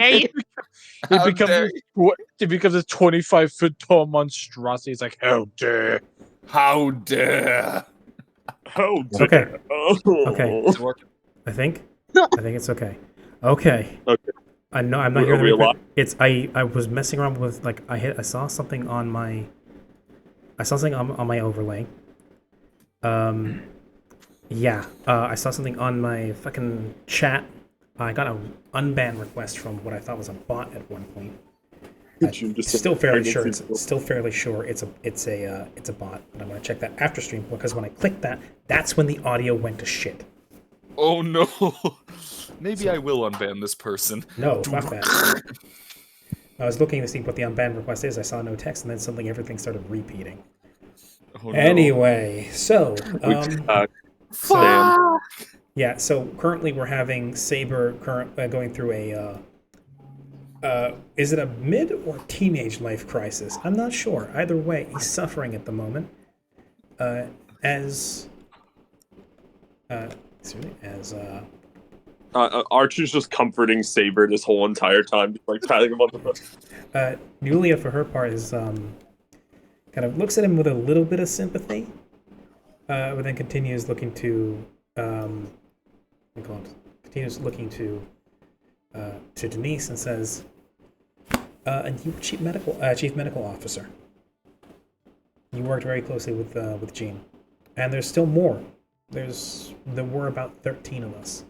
It becomes a 25-foot tall monstrosity. It's like, how dare! How dare! How It's okay. dare! Okay. It's working. I think it's okay. Okay. Okay. I know I'm not Are here to we record. alive? It's I was messing around with like I saw something on my overlay. Yeah. I saw something on my fucking chat. I got an unban request from what I thought was a bot at one point. Still fairly sure it's a bot, but I'm gonna check that after stream because when I clicked that, that's when the audio went to shit. Oh no! Maybe I will unban this person. No, fuck that. I was looking to see what the unban request is. I saw no text, and then suddenly everything started repeating. Oh, no. Anyway, so Fuck! yeah, so currently we're having Saber going through a is it a mid or teenage life crisis? I'm not sure. Either way, he's suffering at the moment. Archer's just comforting Saber this whole entire time, just like patting him on the butt. Julia, for her part, is kind of looks at him with a little bit of sympathy, but then continues looking to Denise and says, "And you, chief medical officer. You worked very closely with Jean, and there's still more. There were about 13 of us.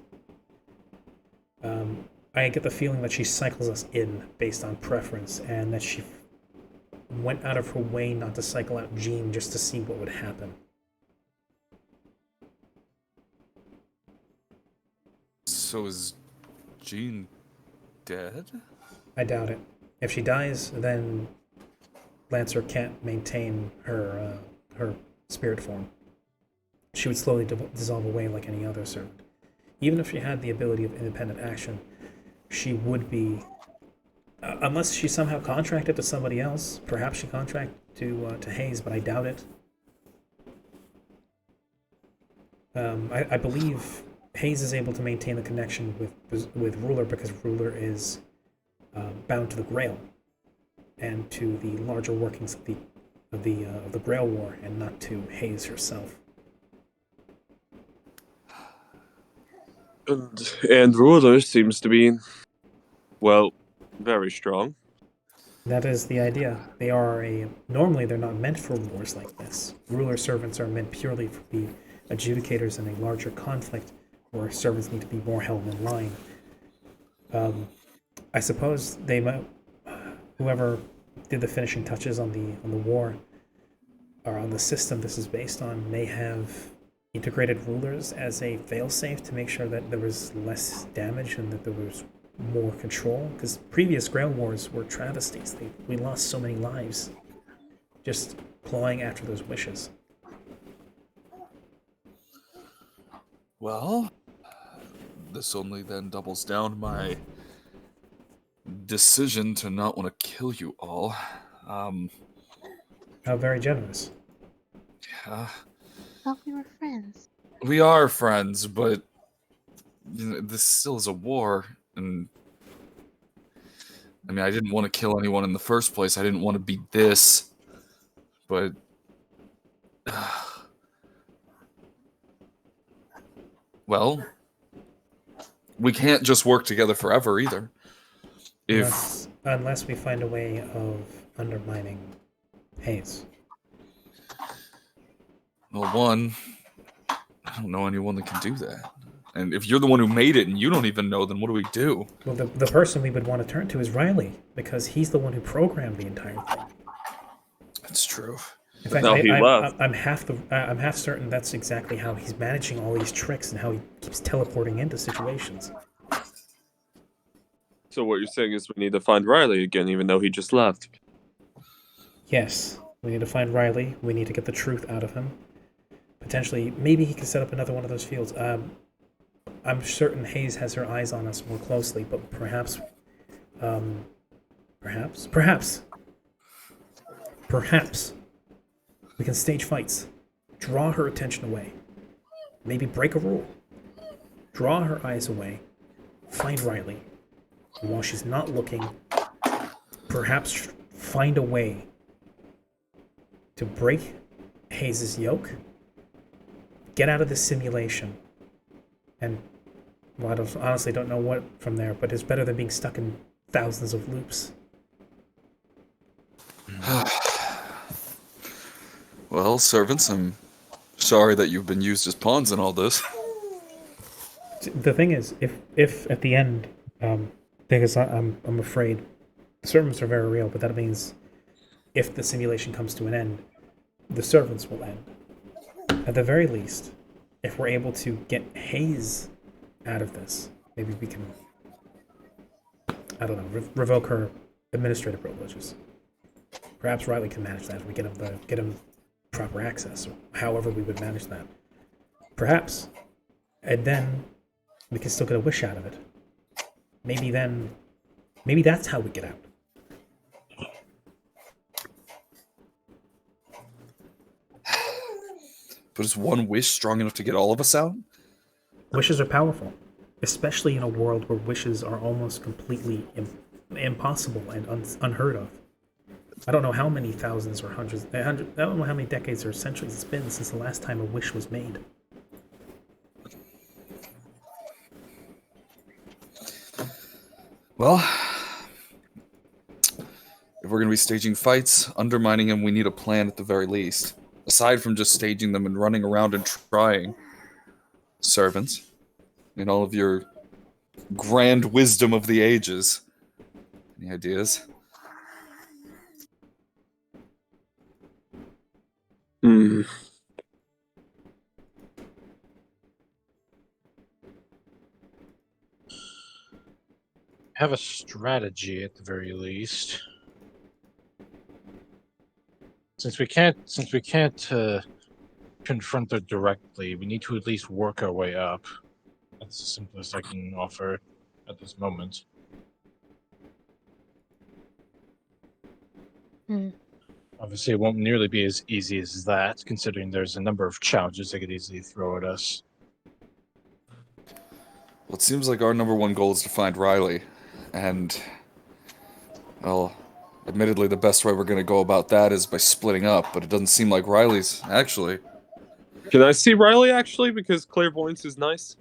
I get the feeling that she cycles us in based on preference, and that she went out of her way not to cycle out Jean just to see what would happen." So is Jean dead? I doubt it. If she dies, then Lancer can't maintain her spirit form. She would slowly dissolve away like any other servant. Even if she had the ability of independent action, she would be, unless she somehow contracted to somebody else. Perhaps she contracted to Hayes, but I doubt it. I believe Hayes is able to maintain the connection with Ruler because Ruler is bound to the Grail and to the larger workings of the Grail War, and not to Hayes herself. And Ruler seems to be, well, very strong. That is the idea. Normally they're not meant for wars like this. Ruler servants are meant purely to be adjudicators in a larger conflict where servants need to be more held in line. I suppose they might, whoever did the finishing touches on the war, or on the system this is based on, may have integrated rulers as a failsafe to make sure that there was less damage and that there was more control. Because previous Grail Wars were travesties. We lost so many lives just clawing after those wishes. Well, this only then doubles down my decision to not want to kill you all. How very generous. Yeah. Thought we were friends. We are friends, but this still is a war, and I mean, I didn't want to kill anyone in the first place. I didn't want to be this, but well, we can't just work together forever either. Unless we find a way of undermining Hayes. Well, one, I don't know anyone that can do that. And if you're the one who made it and you don't even know, then what do we do? Well, the person we would want to turn to is Riley, because he's the one who programmed the entire thing. That's true. In fact, I'm half certain that's exactly how he's managing all these tricks and how he keeps teleporting into situations. So what you're saying is we need to find Riley again, even though he just left. Yes, we need to find Riley. We need to get the truth out of him. Potentially, maybe he can set up another one of those fields. I'm certain Hayes has her eyes on us more closely, but perhaps we can stage fights, draw her attention away, maybe break a rule, draw her eyes away, find Riley, And while she's not looking, perhaps find a way to break Hayes' yoke, get out of this simulation, and well, honestly don't know what from there, but it's better than being stuck in thousands of loops. Well, servants, I'm sorry that you've been used as pawns in all this. The thing is, if at the end, because I'm afraid the servants are very real, but that means if the simulation comes to an end, the servants will end. At the very least, if we're able to get Hayes out of this, maybe we can, I don't know, revoke her administrative privileges. Perhaps Riley can manage that if we get him proper access, or however we would manage that. Perhaps. And then we can still get a wish out of it. Maybe that's how we get out. But is one wish strong enough to get all of us out? Wishes are powerful, especially in a world where wishes are almost completely impossible and unheard of. I don't know how many thousands or hundreds, I don't know how many decades or centuries it's been since the last time a wish was made. Well, if we're going to be staging fights, undermining him, we need a plan at the very least. Aside from just staging them and running around and trying. Servants, in all of your grand wisdom of the ages. Any ideas? Have a strategy at the very least. Since we can't confront her directly, we need to at least work our way up. That's the simplest I can offer at this moment. Obviously, it won't nearly be as easy as that, considering there's a number of challenges they could easily throw at us. Well, it seems like our number one goal is to find Riley. And, well, admittedly, the best way we're going to go about that is by splitting up, but it doesn't seem like Riley's, actually. Can I see Riley, actually? Because clairvoyance is nice.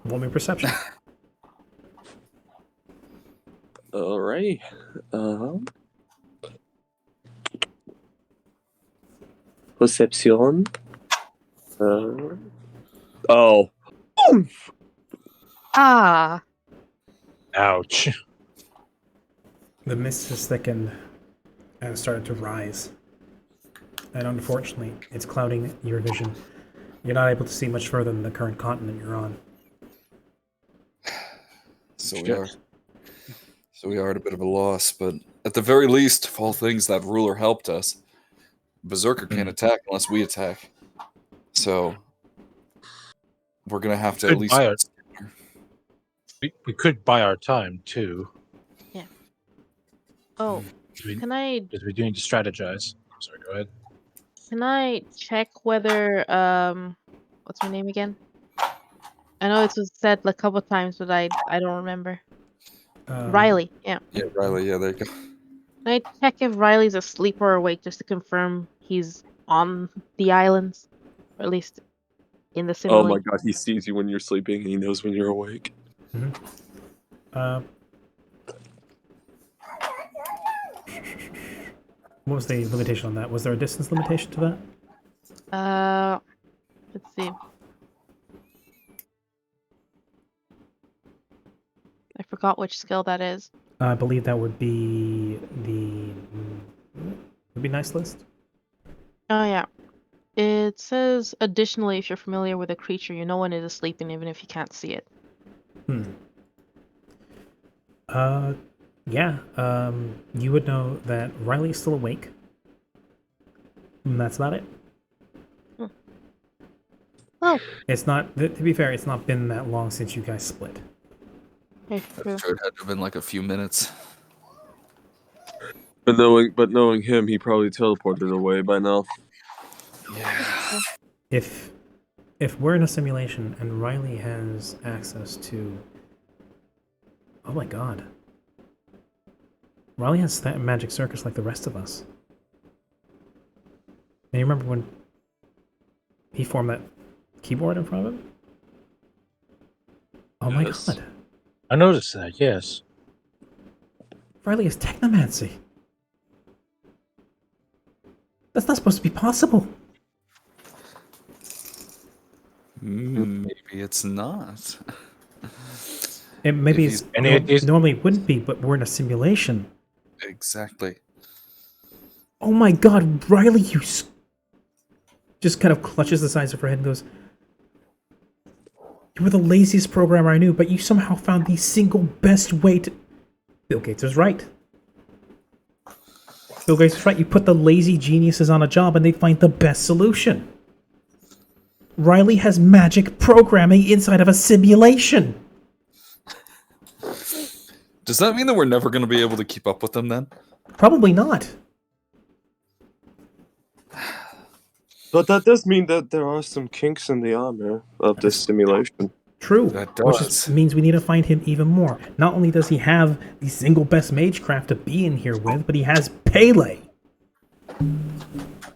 Roll me perception. Alright. Perception. Oh. Ah. Ouch. The mist has thickened and started to rise. And unfortunately, it's clouding your vision. You're not able to see much further than the current continent you're on. So we are at a bit of a loss, but at the very least, of all things, that ruler helped us. Berserker can't attack unless we attack. So we're going to have to at least... We could buy our time, too. Yeah. Oh, can I... Because we do need to strategize. Sorry, go ahead. Can I check whether, what's her name again? I know it was said a couple times, but I don't remember. Riley, yeah. Yeah, Riley, yeah, there you go. Can I check if Riley's asleep or awake just to confirm he's on the islands? Or at least in the simulation? Oh my god, he sees you when you're sleeping and he knows when you're awake. What was the limitation on that? Was there a distance limitation to that? Let's see. I forgot which skill that is. I believe that would be nice list. Oh yeah. It says additionally, if you're familiar with a creature, you know when it is sleeping, even if you can't see it. Yeah. You would know that Riley's still awake. And that's about it. Oh. It's not, to be fair, it's not been that long since you guys split. Okay, I'm sure it had to have been like a few minutes. But knowing him, he probably teleported away by now. Yeah. If we're in a simulation and Riley has access to... Oh my god. Riley has that magic circus like the rest of us. And you remember when he formed that keyboard in front of him? Oh my Yes. god. I noticed that, yes. Riley is technomancy. That's not supposed to be possible. Maybe it's not. Maybe If it's he's- Any ideas? normally it wouldn't be, but we're in a simulation. Exactly. Oh my god, Riley, just kind of clutches the sides of her head and goes, "You were the laziest programmer I knew, but you somehow found the single best way to..." Bill Gates was right. Bill Gates was right. You put the lazy geniuses on a job and they find the best solution. Riley has magic programming inside of a simulation. Does that mean that we're never going to be able to keep up with them then? Probably not. But that does mean that there are some kinks in the armor of this simulation. True. That Which does. means we need to find him even more. Not only does he have the single best magecraft to be in here with, but he has Pele.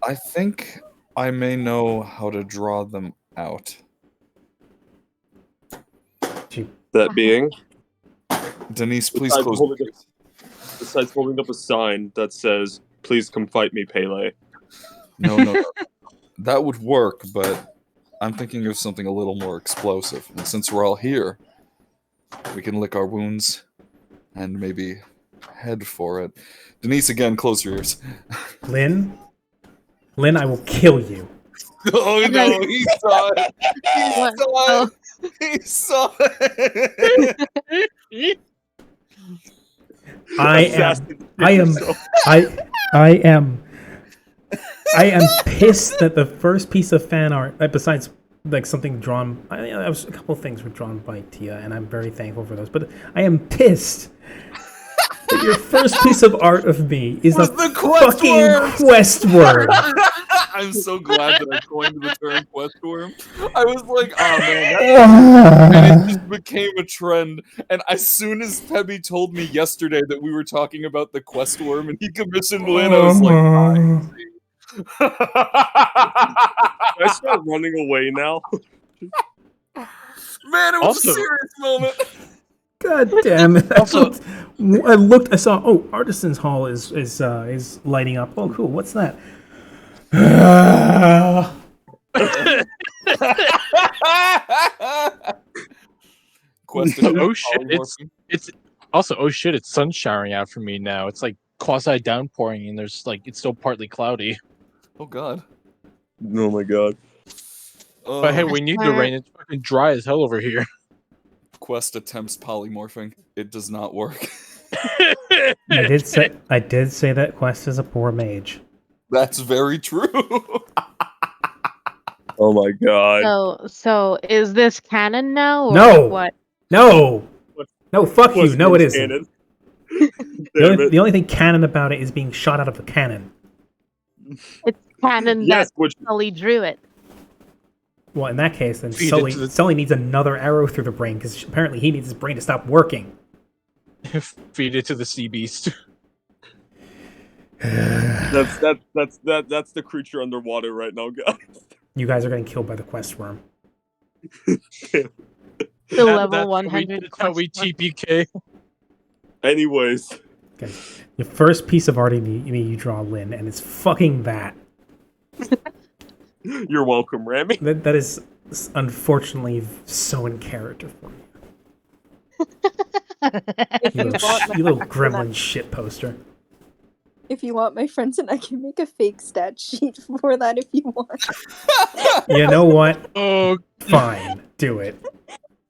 I think I may know how to draw them out. That being, Denise, please besides close. holding up a sign that says, "Please come fight me, Pele." No. That would work, but I'm thinking of something a little more explosive. And since we're all here, we can lick our wounds and maybe head for it. Denise, again, close your ears. Lynn, I will kill you. Oh no, he saw it! What? He saw it! I am pissed that the first piece of fan art, besides like something drawn, a couple of things were drawn by Tia, and I'm very thankful for those. But I am pissed that your first piece of art of me is Was a the quest fucking worm! quest worm. I'm so glad that I coined the term quest worm. I was like, oh man, and it just became a trend. And as soon as Pebby told me yesterday that we were talking about the quest worm and he commissioned Lynn, I was like, I see. Can I start running away now? Man, it was Also- a serious moment. God damn it! Also- I saw. Oh, Artisans Hall is lighting up. Oh, cool. What's that? Quest Oh shit! It's also oh shit! It's sun showering out for me now. It's like quasi downpouring, and there's like it's still partly cloudy. Oh god. Oh my god. But hey, Oh, we need the rain. It's fucking dry as hell over here. Quest attempts polymorphing. It does not work. I did say that Quest is a poor mage. That's very true. Oh my god. So is this canon now? Or No! What? No, fuck you. What's No, it this isn't. canon? The only thing canon about it is being shot out of a cannon. It's canon Yes, that which Sully drew it. Well, in that case, then Feed it Sully, to the- Sully needs another arrow through the brain because apparently he needs his brain to stop working. Feed it to the sea beast. that's the creature underwater right now, guys. You guys are getting killed by the quest worm. The That- level that's 100. That's how we TPK. Anyways, Okay. The first piece of art you draw, Lynn, and it's fucking that. you're welcome, Rami. That is unfortunately so in character for you. You little gremlin shit poster. If you want, my friends and I can make a fake stat sheet for that if you want. You know what? Oh, Fine. Do it.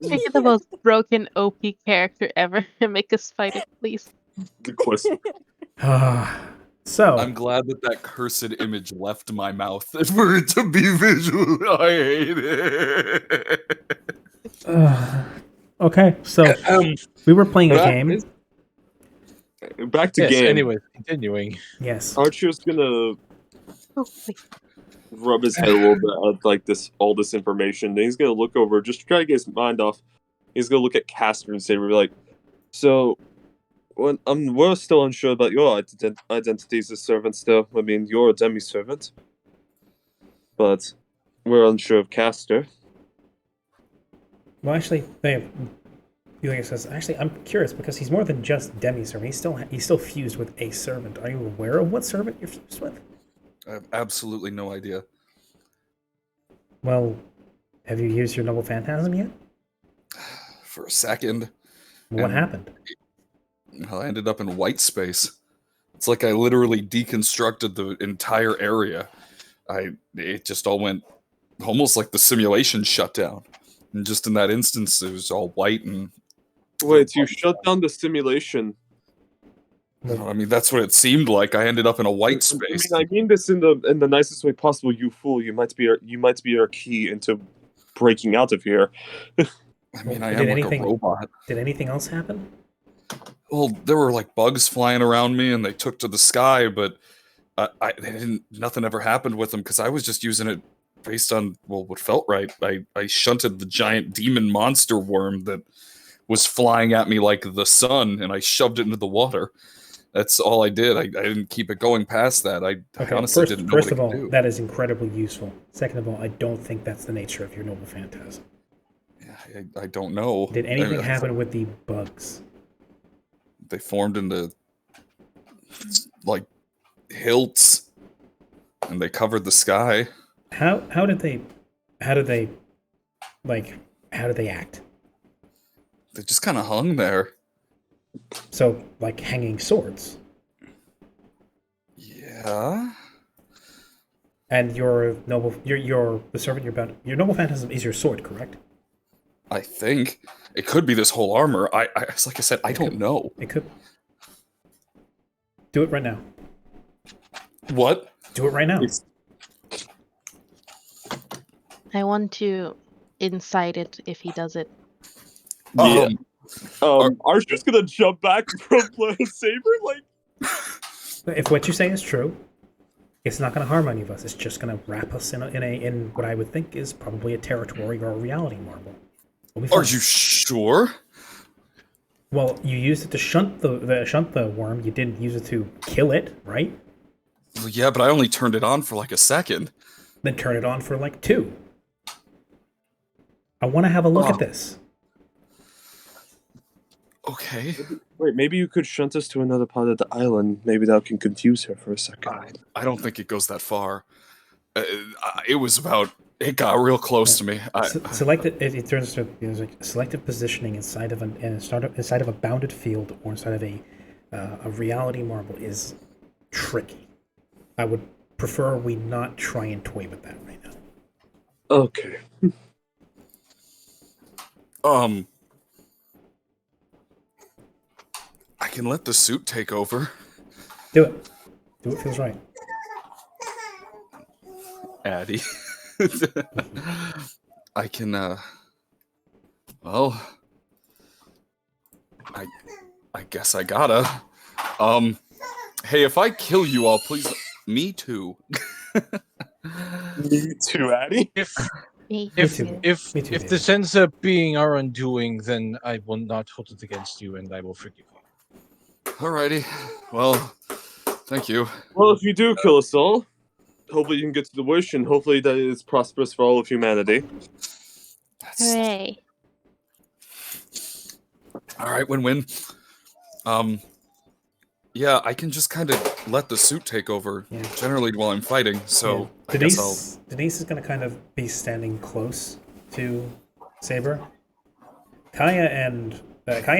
Make it the most broken OP character ever and make us fight it, please. The quest. So, I'm glad that cursed image left my mouth for it to be visual. I hate it. okay. So, we were playing a That game. is- Back to yes. game. Anyways, continuing. Yes. Archer's gonna Oh, wait. rub his head a little bit at like all this information. Then he's gonna look over, just to try to get his mind off. He's gonna look at Castor and say, "We're like, so Well, we're still unsure about your identities as servants, though. I mean, you're a demi-servant. But we're unsure of Castor. Well, actually, Yulia says, actually, I'm curious because he's more than just demi-servant. He's still fused with a servant. Are you aware of what servant you're fused with? I have absolutely no idea. Well, have you used your noble phantasm yet? For a second. What happened? I ended up in white space. It's like I literally deconstructed the entire area. It just all went almost like the simulation shut down. And just in that instance, it was all white and... Wait, you shut down the simulation? I mean, that's what it seemed like. I ended up in a white space. I mean this in the nicest way possible. You fool! You might be our key into breaking out of here. I mean, I am like a robot. Did anything else happen? Well, there were like bugs flying around me, and they took to the sky, but nothing ever happened with them because I was just using it based on what felt right. I shunted the giant demon monster worm that was flying at me like the sun, and I shoved it into the water. That's all I did. I didn't keep it going past that. I honestly didn't know what it could do. First of all, that is incredibly useful. Second of all, I don't think that's the nature of your noble phantasm. Yeah, I don't know. Did anything happen with the bugs? They formed into like hilts, and they covered the sky. How did they act? They just kind of hung there. So, like hanging swords. Yeah. And your the servant you're about. Your noble phantasm is your sword, correct? I think it could be this whole armor. Like I said, I don't know. It could. Do it right now. What? Do it right now. I want to incite it if he does it. Yeah. Archer's gonna jump back from Saber, like. If what you say is true, it's not going to harm any of us. It's just going to wrap us in what I would think is probably a territory or a reality marble. Are you sure? Well, you used it to shunt the worm. You didn't use it to kill it, right? Well, yeah, but I only turned it on for like a second. Then turn it on for like 2. I want to have a look at this. Okay. Wait, maybe you could shunt us to another part of the island. Maybe that can confuse her for a second. I don't think it goes that far. It got real close to me. It turns to like selective positioning inside of a bounded field or inside of a reality marble is tricky. I would prefer we not try and toy with that right now. Okay. I can let the suit take over. Do it. Do what feels right. Addy. I can, well, I guess I gotta. Hey, if I kill you all, please, me too. Me too, Addy. If Me too, this ends up being our undoing, then I will not hold it against you, and I will forgive you. Alrighty. Well, thank you. Well, if you do kill us all, hopefully you can get to the wish, and hopefully that is prosperous for all of humanity. Hooray. Alright, win-win. Yeah, I can just kind of let the suit take over, generally while I'm fighting, so I guess I'll... Denise is going to kind of be standing close to Saber. Kaya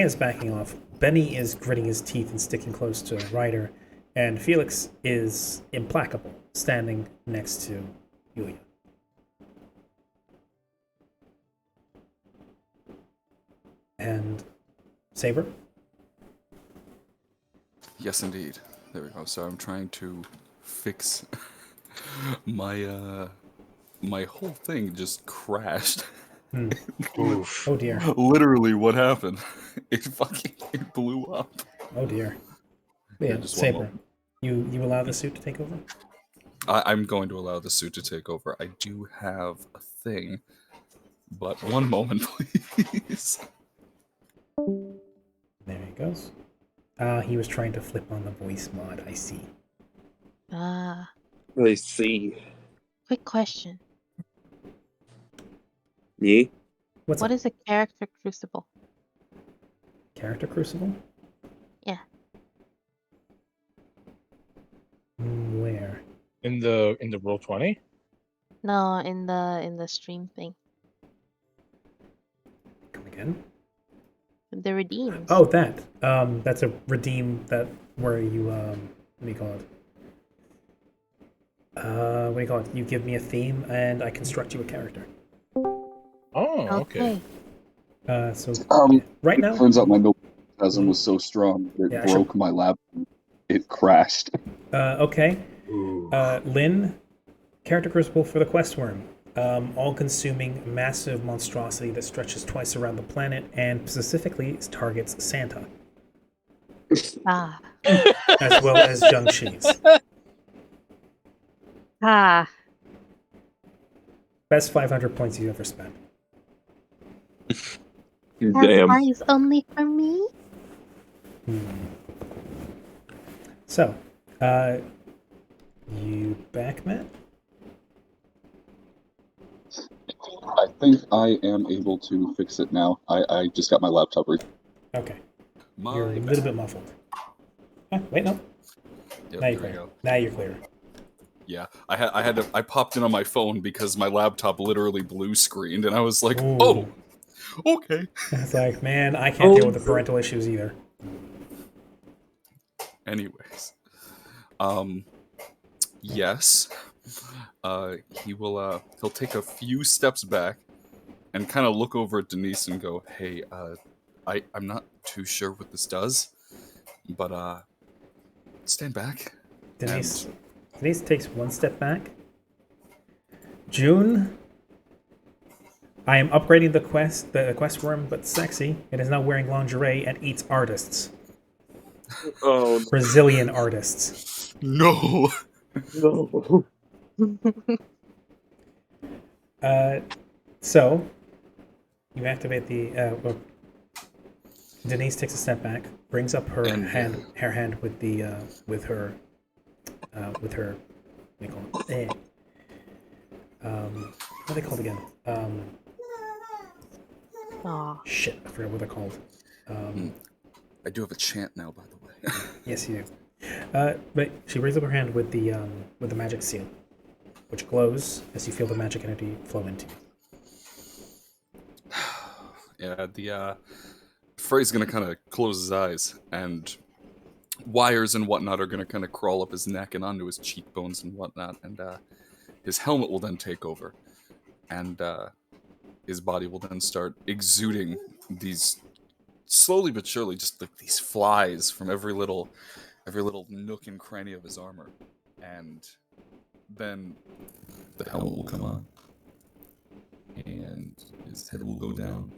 is backing off. Benny is gritting his teeth and sticking close to Ryder, and Felix is implacable, standing next to Yulia. And Saber? Yes, indeed. There we go. So I'm trying to fix my my whole thing just crashed. Oof. Oh dear. Literally, what happened? It blew up. Oh dear. Yeah, Saber, you allow the suit to take over? I'm going to allow the suit to take over. I do have a thing, but one moment, please. There he goes. He was trying to flip on the voice mod, I see. Ah, I see. quick question. Yeah. What's What a is a character crucible? character crucible? Yeah. Where? In the Roll20? No, in the stream thing. Come again? The redeems. Oh, that. That's a redeem that where you what do you call it? What do you call it? You give me a theme and I construct you a character. Oh, okay. So right It now, turns out my noble phantasm was so strong that it Yeah, I should- broke my lab. It crashed. okay. Lynn, character crucible for the quest worm. All-consuming, massive monstrosity that stretches twice around the planet and specifically targets Santa, Ah. as well as Jiangxi's. Ah. Best 500 points you've ever spent. Damn. That is only for me? So, you back, Matt? I think I am able to fix it now. I just got my laptop Okay. My You're a bad. little bit muffled. Wait, no. Yep, Now you're there we clear. go. Now you're clear. Yeah, I popped in on my phone because my laptop literally blue screened, and I was like, Ooh. oh, okay. It's like, man, I can't deal with the parental issues either. Anyways, yes, he'll take a few steps back and kind of look over at Denise and go, hey, I'm not too sure what this does, but stand back. Denise takes one step back. June, I am upgrading the quest worm, but sexy. It is now wearing lingerie and eats artists. Oh Brazilian artists. No. no. So, you activate the. Denise takes a step back, brings up her And- hand with the with her. What do they call it? What are they called again? Aw. Shit, I forgot what they're called. I do have a chant now, by the way. Yes, you do. But she brings up her hand with the magic seal, which glows as you feel the magic energy flow into you. Yeah, the Frey's gonna kind of close his eyes, and wires and whatnot are gonna kind of crawl up his neck and onto his cheekbones and whatnot, and his helmet will then take over, and his body will then start exuding these, slowly but surely, just like these flies from every little nook and cranny of his armor, and then the helmet will come on, and his head will go down.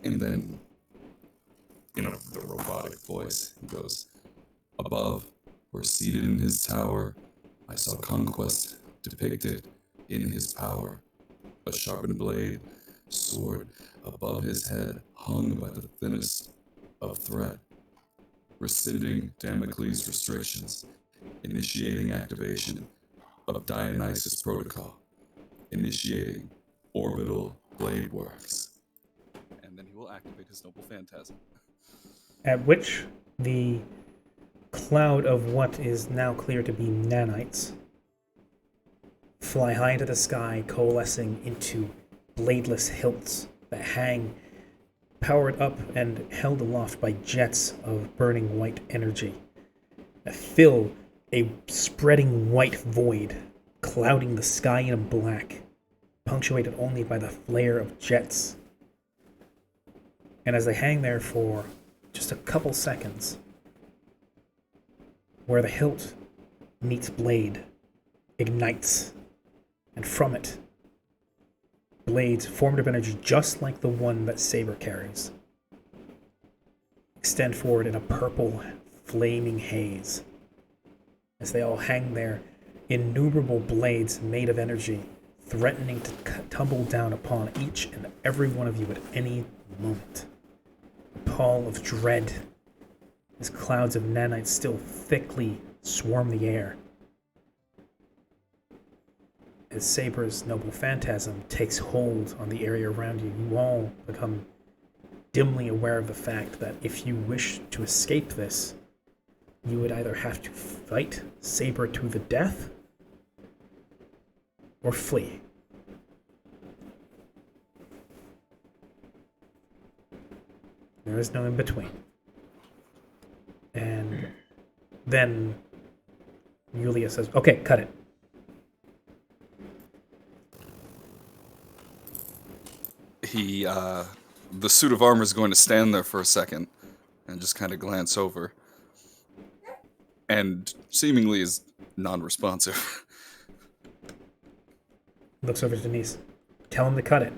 And then, in the robotic voice, he goes, above, or seated in his tower, I saw conquest depicted in his power. A sharpened blade, sword, above his head, hung by the thinnest of thread. Rescinding Damocles' restrictions, initiating activation of Dionysus Protocol, initiating orbital blade works. And then he will activate his noble phantasm. At which the cloud of what is now clear to be nanites fly high into the sky, coalescing into bladeless hilts that hang, powered up and held aloft by jets of burning white energy that fill a spreading white void, clouding the sky in black, punctuated only by the flare of jets. And as they hang there for just a couple seconds, where the hilt meets blade ignites, and from it, blades formed of energy just like the one that Saber carries extend forward in a purple, flaming haze. As they all hang there, innumerable blades made of energy, threatening to tumble down upon each and every one of you at any moment. call of dread as clouds of nanites still thickly swarm the air. As Saber's noble phantasm takes hold on the area around you, you all become dimly aware of the fact that if you wish to escape this, you would either have to fight Saber to the death or flee. There is no in between. And then Yulia says, okay, cut it. The suit of armor is going to stand there for a second and just kind of glance over. And seemingly is non-responsive. Looks over to Denise. Tell him to cut it.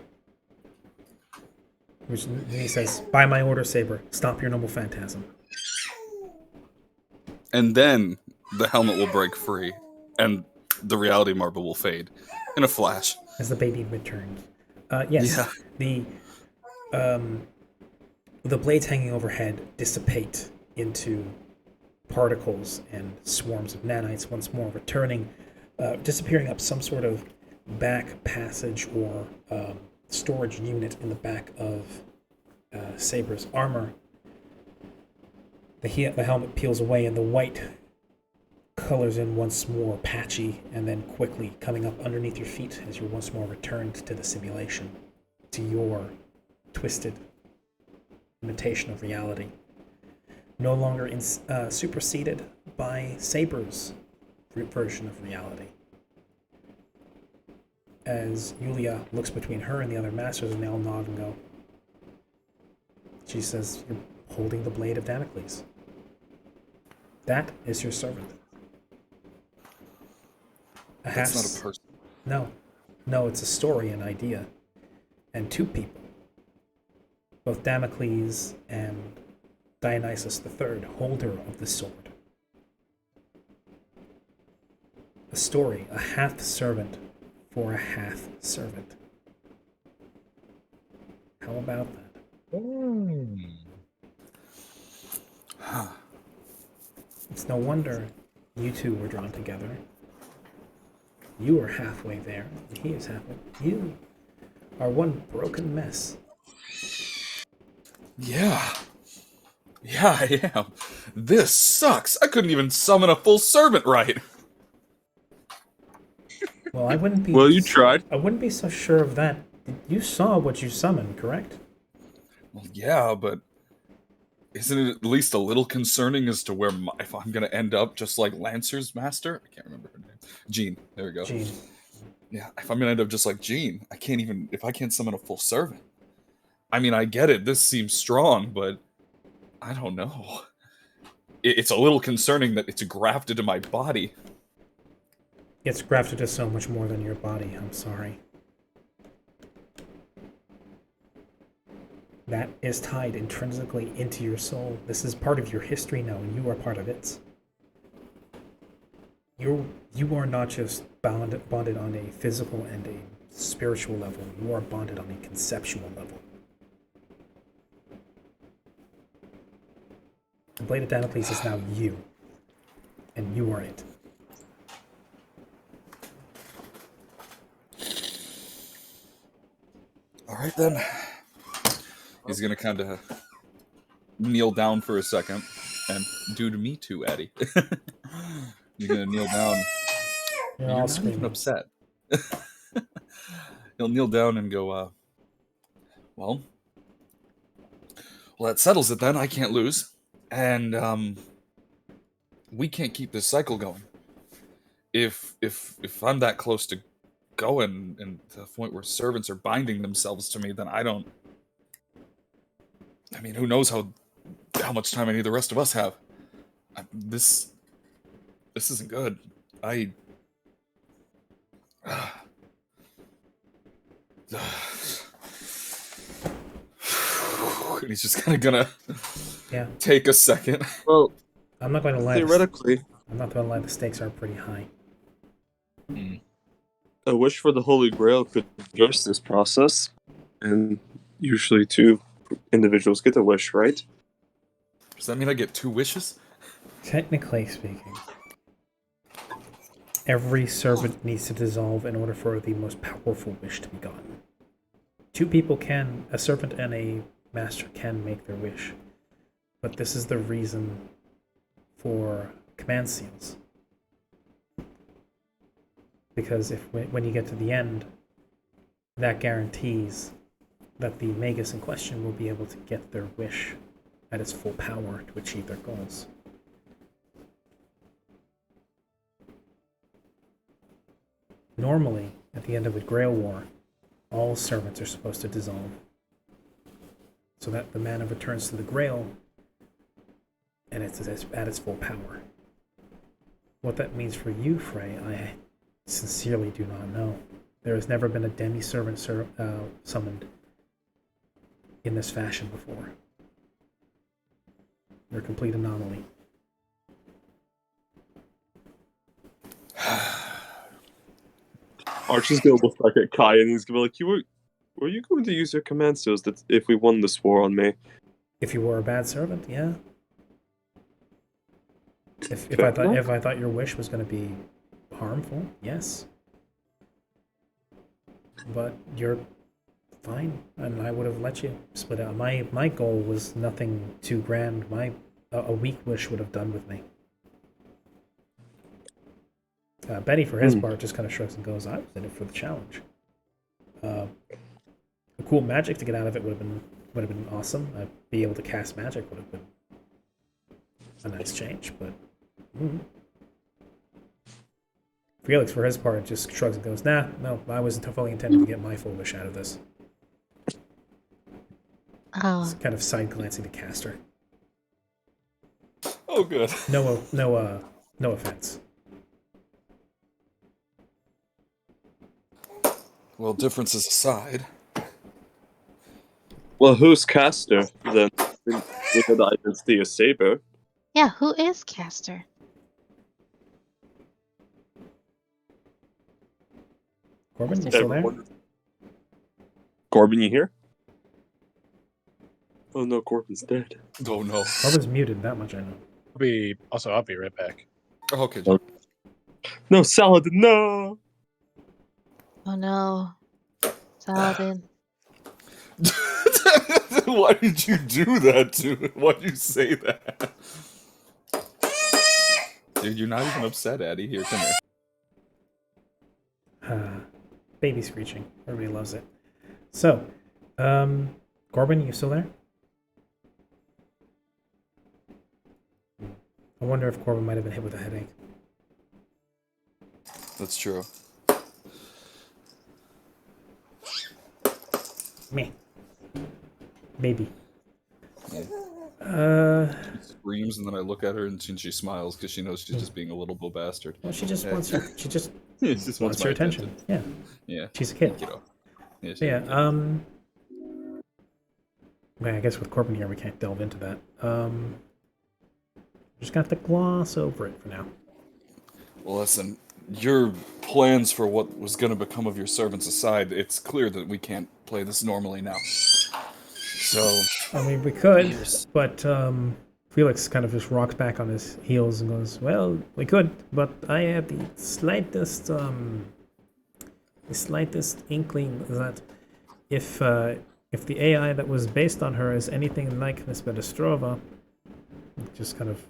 Which Denise says, by my order, Saber, stop your noble phantasm. And then the helmet will break free, and the reality marble will fade in a flash. As the baby returns. Yes, Yeah. The blades hanging overhead dissipate into particles and swarms of nanites, once more returning, disappearing up some sort of back passage or storage unit in the back of Saber's armor. The helmet peels away and the white colors in once more, patchy, and then quickly coming up underneath your feet as you're once more returned to the simulation, to your twisted imitation of reality. No longer superseded by Saber's version of reality. As Yulia looks between her and the other masters, and they all nod and go. She says, you're holding the blade of Damocles. That is your servant. That's not a person. No, it's a story, an idea. And two people. Both Damocles and Dionysus III, holder of the sword. A story, a half-servant for a half-servant. How about that? It's no wonder you two were drawn together. You are halfway there, and he is halfway. You are one broken mess. Yeah. Yeah, I am. This sucks. I couldn't even summon a full servant right. Well, I wouldn't be. Well, you tried. I wouldn't be so sure of that. You saw what you summoned, correct? Well, yeah, but isn't it at least a little concerning as to where if I'm going to end up just like Lancer's master? I can't remember her name. Jean. There we go. Jean. Yeah, if I'm going to end up just like Jean, if I can't summon a full servant. I mean, I get it. This seems strong, but I don't know. It's a little concerning that it's grafted to my body. It's grafted to so much more than your body. I'm sorry. That is tied intrinsically into your soul. This is part of your history now, and you are part of it. You are not just bonded on a physical and a spiritual level. You are bonded on a conceptual level. The Blade of Damocles is now you, and you are it. All right, then. He's going to kind of kneel down for a second and do to me too, Eddie. He's going to kneel down. You're all not even screaming. upset. He'll kneel down and go, well, that settles it then. I can't lose. And we can't keep this cycle going. If I'm that close to going and to the point where servants are binding themselves to me, then I mean, who knows how much time any of the rest of us have. This isn't good. And he's just kind of gonna take a second. Well, I'm not going to lie. theoretically, I'm not going to lie. The stakes are pretty high. a wish for the Holy Grail could reverse this process, and usually too individuals get a wish, right? Does that mean I get 2 wishes? Technically speaking, every servant needs to dissolve in order for the most powerful wish to be gotten. 2 people can, a servant and a master can make their wish. But this is the reason for command seals. Because when you get to the end, that guarantees that the magus in question will be able to get their wish at its full power to achieve their goals. Normally, at the end of a Grail War, all servants are supposed to dissolve, so that the mana returns to the Grail and it's at its full power. What that means for you, Frey, I sincerely do not know. There has never been a demi-servant summoned in this fashion before. They're a complete anomaly. Archie's gonna look back at Kai and he's gonna be like, were you going to use your command seals that if we won this war on me? If you were a bad servant, yeah. If Fair enough. I thought your wish was going to be harmful, yes. But you're fine, and I would have let you split out. My goal was nothing too grand. A weak wish would have done with me. Betty, for his part, just kind of shrugs and goes, "I was in it for the challenge." A cool magic to get out of it would have been awesome. Be able to cast magic would have been a nice change, but Felix, for his part, just shrugs and goes, "Nah, no, I was fully intending to get my full wish out of this." Oh, Just kind of side glancing to Caster. Oh, good. No offense. Well, differences aside. Well, who's Caster then? With the identity of Saber. yeah. Who is Caster? Corbin, you still there? Corbin, you here? Oh no, Corbin's dead. Oh, no. Corbin's muted, that much I know. I'll be right back. Oh, okay. No, Saladin, no! Oh no, Saladin. Why did you do that to him? Why did you say that? Dude, you're not even upset, Addie. Here, come here. Baby screeching. Everybody loves it. So, Corbin, you still there? I wonder if Corbin might have been hit with a headache. That's true. Me. Maybe. She screams, and then I look at her, and she smiles because she knows she's just being a little bull bastard. Well, she just wants your, she just She just wants my your attention. Yeah, Yeah. she's a kid. You know. Yeah, So yeah, okay, I guess with Corbin here, we can't delve into that. Just got to gloss over it for now. Well, listen, your plans for what was going to become of your servants aside, it's clear that we can't play this normally now. So, I mean, we could, but Felix kind of just rocks back on his heels and goes, "Well, we could, but I have the slightest inkling that if the AI that was based on her is anything like Miss Bedestrova," just kind of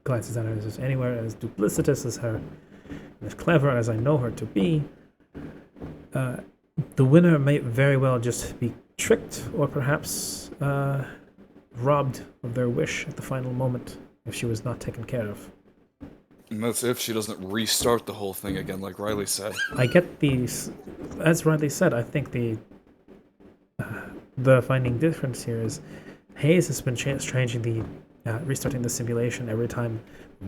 glances at her and says, "anywhere as duplicitous as her, and as clever as I know her to be, the winner may very well just be tricked or perhaps robbed of their wish at the final moment if she was not taken care of." and that's if she doesn't restart the whole thing again, like Riley said. I get these, as Riley said, I think the finding difference here is Hayes has been changing the restarting the simulation every time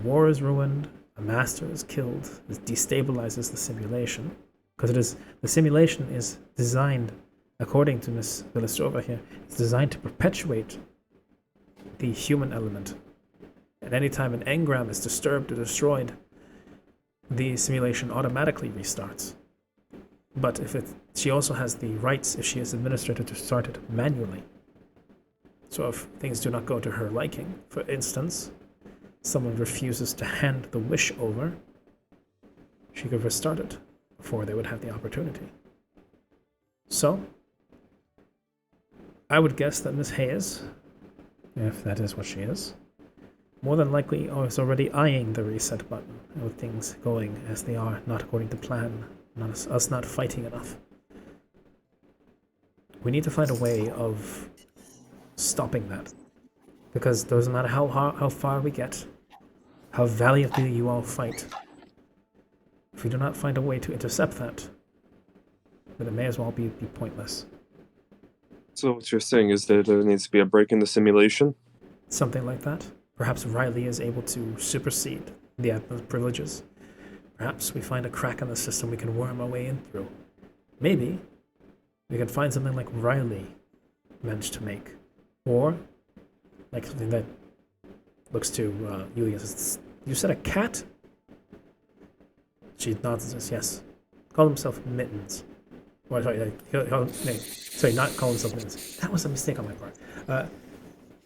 war is ruined, a master is killed. It destabilizes the simulation because the simulation is designed, according to Miss Bedestrova here, it's designed to perpetuate the human element. And anytime an engram is disturbed or destroyed, the simulation automatically restarts. But if she also has the rights, if she is administrator, to start it manually. So if things do not go to her liking, for instance, someone refuses to hand the wish over, she could restart it before they would have the opportunity. So, I would guess that Miss Hayes, if that is what she is, more than likely is already eyeing the reset button with things going as they are, not according to plan, us not fighting enough. We need to find a way of stopping that, because it doesn't matter how far we get, how valiantly you all fight, if we do not find a way to intercept that, then it may as well be pointless. So what you're saying is that there needs to be a break in the simulation? Something like that. Perhaps Riley is able to supersede the admin's privileges. Perhaps we find a crack in the system we can worm our way in through. Maybe we can find something like Riley managed to make. Or, like something that looks to Yulia. You said a cat? She nods and says, yes. Called himself Mittens. Well, sorry, not call himself Mittens. That was a mistake on my part.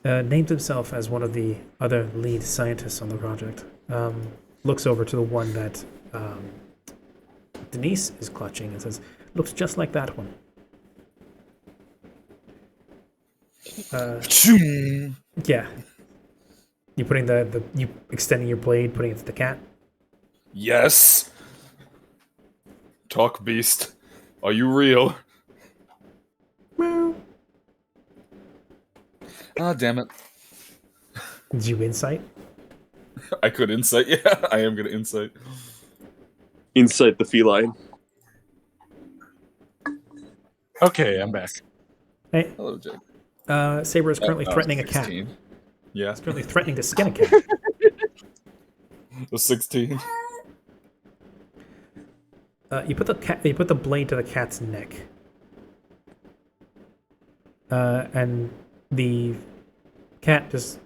Named himself as one of the other lead scientists on the project. Looks over to the one that Denise is clutching and says, looks just like that one. Yeah. You putting you extending your blade, putting it to the cat? Yes. Talk, beast. Are you real? Meow. Ah, damn it. Did you insight? I could insight. Yeah, I am gonna insight. Inside the feline. Okay, I'm back. Hey, Hello, Jake. Saber is currently threatening a cat. 16. Yeah, He's currently threatening to skin a cat. the 16. You put the blade to the cat's neck, and the cat just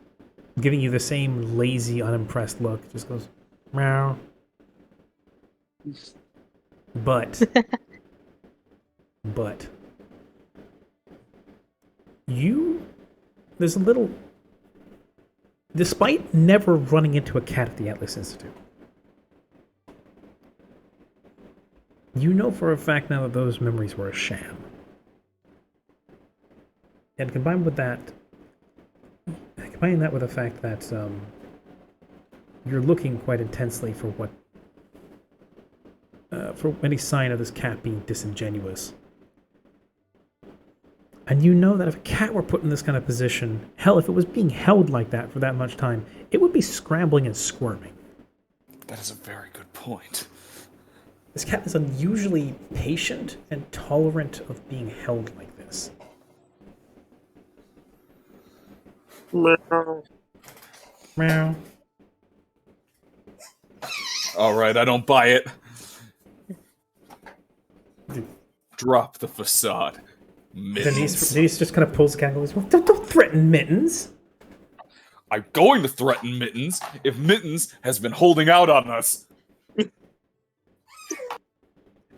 giving you the same lazy, unimpressed look. Just goes meow. But there's a little. Despite never running into a cat at the Atlas Institute, you know for a fact now that those memories were a sham. And combining that with the fact that you're looking quite intensely for any sign of this cat being disingenuous. And you know that if a cat were put in this kind of position, hell, if it was being held like that for that much time, it would be scrambling and squirming. That is a very good point. This cat is unusually patient and tolerant of being held like this. Meow. Meow. Alright, I don't buy it. Drop the facade. Mittens. Denise just kind of pulls the cat and goes, well, don't threaten Mittens. I'm going to threaten Mittens if Mittens has been holding out on us.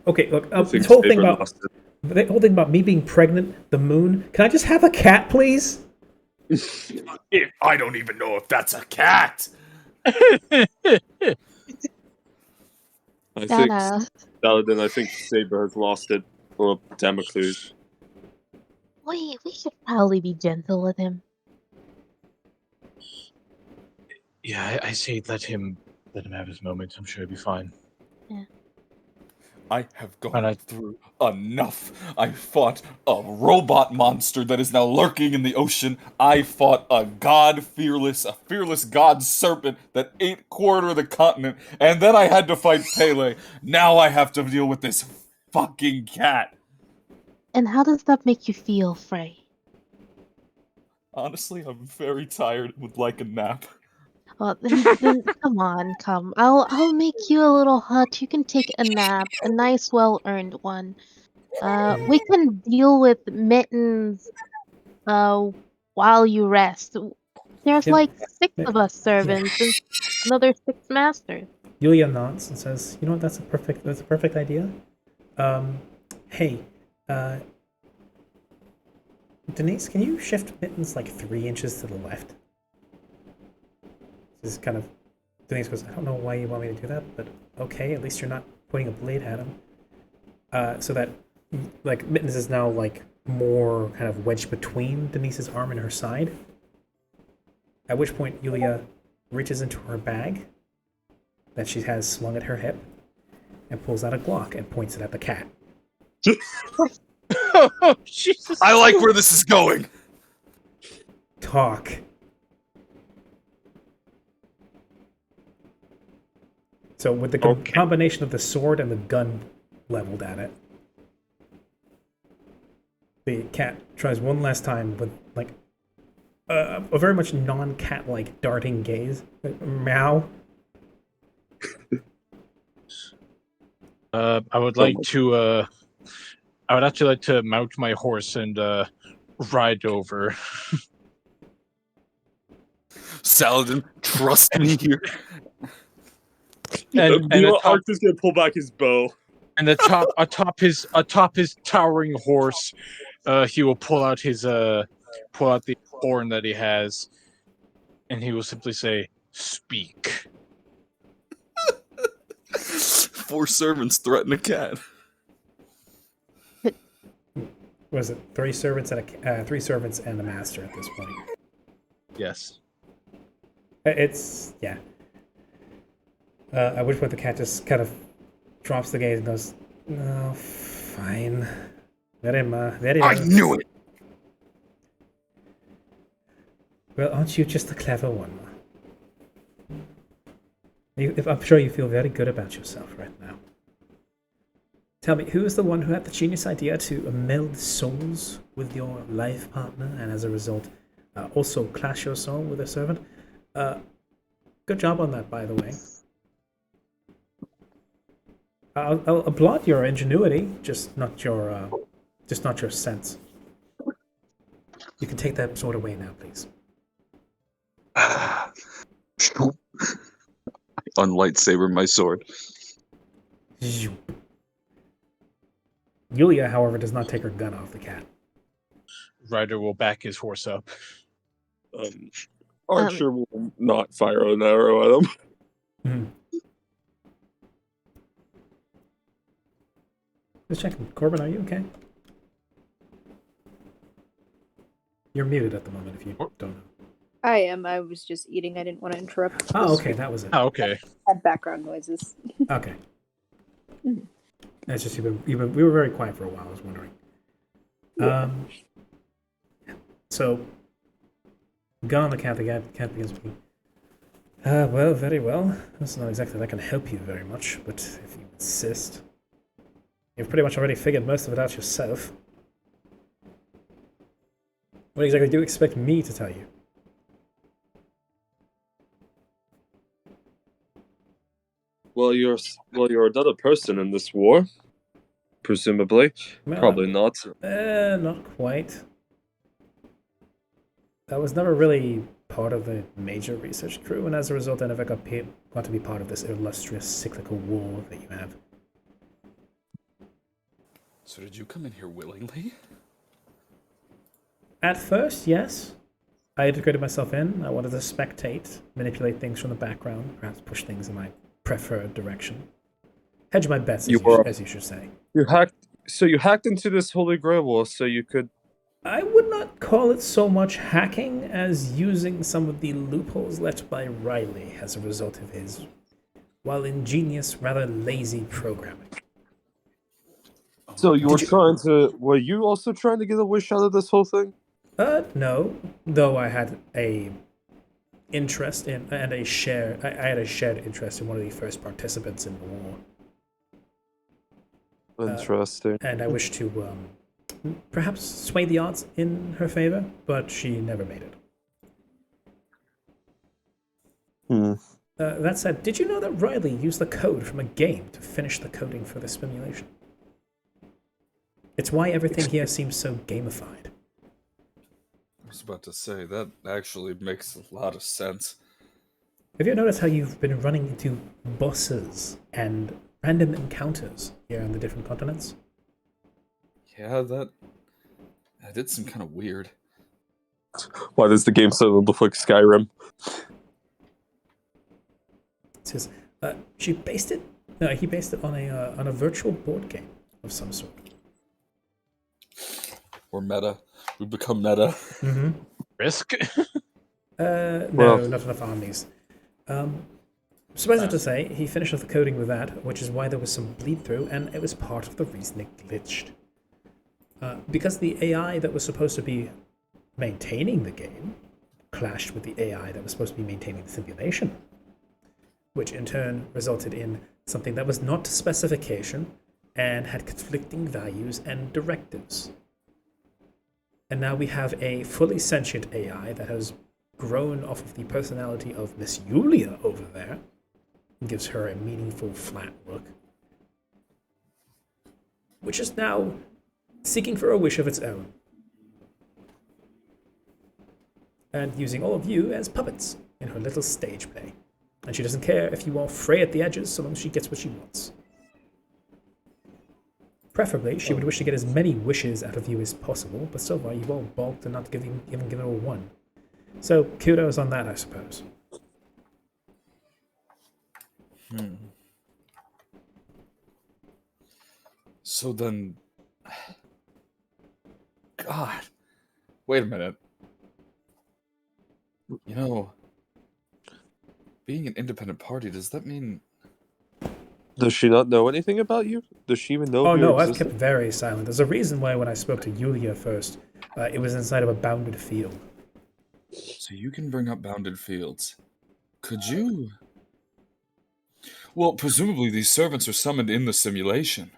Okay, look, this whole thing about me being pregnant, the moon. Can I just have a cat, please? I don't even know if that's a cat. I think Dada. Saladin, I think Saber has lost it. Or Damocles. We should probably be gentle with him. Yeah, I say let him have his moment. I'm sure he'll be fine. I have gone And through enough. I fought a robot monster that is now lurking in the ocean. I fought a fearless god serpent that ate quarter of the continent. And then I had to fight Pele. Now I have to deal with this fucking cat. And how does that make you feel, Frey? Honestly, I'm very tired and would like a nap. Well, then come. I'll make you a little hut. You can take a nap, a nice, well-earned one. We can deal with Mittens, while you rest. There's Yeah. like 6 of us servants and another 6 masters. Yulia nods and says, "You know what? That's a perfect idea. Hey, Denise, can you shift Mittens like 3 inches to the left? This is kind of... Denise goes, I don't know why you want me to do that, but okay, at least you're not pointing a blade at him. So that, like, Mittens is now, like, more kind of wedged between Denise's arm and her side. At which point, Yulia reaches into her bag that she has slung at her hip and pulls out a Glock and points it at the cat. Oh, Jesus. I like where this is going. Talk. So with the combination of the sword and the gun leveled at it, the cat tries one last time with like a very much non-cat-like darting gaze. Meow. I would like to. I would actually like to mount my horse and ride over. Saladin, trust me here. And Arthur's gonna pull back his bow. And atop his towering horse, he will pull out the horn that he has, and he will simply say, "Speak." 4 servants threaten a cat. Was it 3 servants and 3 servants and a master at this point? Yes. It's yeah. At which point the cat just kind of drops the gaze and goes, "No, fine, very I knew it. Well, aren't you just a clever one? I'm sure you feel very good about yourself right now. Tell me, who is the one who had the genius idea to meld souls with your life partner, and as a result, also clash your soul with a servant? Good job on that, by the way. I'll applaud your ingenuity, just not your sense. You can take that sword away now, please." I unlightsaber my sword. Yulia, however, does not take her gun off the cat. Ryder will back his horse up. Archer will not fire an arrow at him. Mm-hmm. Just checking. Corbin, are you okay? You're muted at the moment if you don't know. I am. I was just eating. I didn't want to interrupt. Oh, okay, that was it. Oh, okay. Had background noises. Okay. Mhm. It's just we were very quiet for a while. I was wondering. So, gun on the cat. The cat begins speaking. Well, very well. That's not exactly that can help you very much, but if you insist, you've pretty much already figured most of it out yourself. What exactly do you expect me to tell you? Well, you're another person in this war, presumably. Well, Probably not. Not quite. That was never really part of the major research crew, and as a result, I never got to be part of this illustrious cyclical war that you have. So did you come in here willingly? At first, yes. I integrated myself in. I wanted to spectate, manipulate things from the background, perhaps push things in my preferred direction. Hedge my bets, as you should say. You hacked into this Holy Grail War so you could... I would not call it so much hacking as using some of the loopholes left by Riley as a result of his, while ingenious, rather lazy programming. So were you also trying to get a wish out of this whole thing? No. Though I had a interest in, and I had a shared interest in one of the first participants in the war. Interesting. And I wish to, perhaps sway the odds in her favor, but she never made it. That said, did you know that Riley used the code from a game to finish the coding for the simulation? It's why everything here seems so gamified. I was about to say, that actually makes a lot of sense. Have you noticed how you've been running into bosses and random encounters here on the different continents? Yeah, That did seem kind of weird. Why does the game suddenly look like Skyrim? It says, she based it. No, he based it on a virtual board game of some sort. Or meta. We become meta. Mm-hmm. Risk. No, Well- not enough armies. Suffice it to say, he finished off the coding with that, which is why there was some bleed through, and it was part of the reason it glitched. Because the AI that was supposed to be maintaining the game clashed with the AI that was supposed to be maintaining the simulation, which in turn resulted in something that was not to specification and had conflicting values and directives. And now we have a fully sentient AI that has grown off of the personality of Miss Yulia over there. And gives her a meaningful, flat look. Which is now seeking for a wish of its own. And using all of you as puppets in her little stage play. And she doesn't care if you all fray at the edges so long as she gets what she wants. Preferably, she would wish to get as many wishes out of you as possible, but so far you've all balked and not even given her one. So, kudos on that, I suppose. So then... God. Wait a minute. You know, being an independent party, does that mean... Does she not know anything about you? Does she even know? Oh of no, your I've existence? kept very silent. There's a reason why when I spoke to Yulia first, it was inside of a bounded field. So you can bring up bounded fields. Could you... Well, presumably these servants are summoned in the simulation.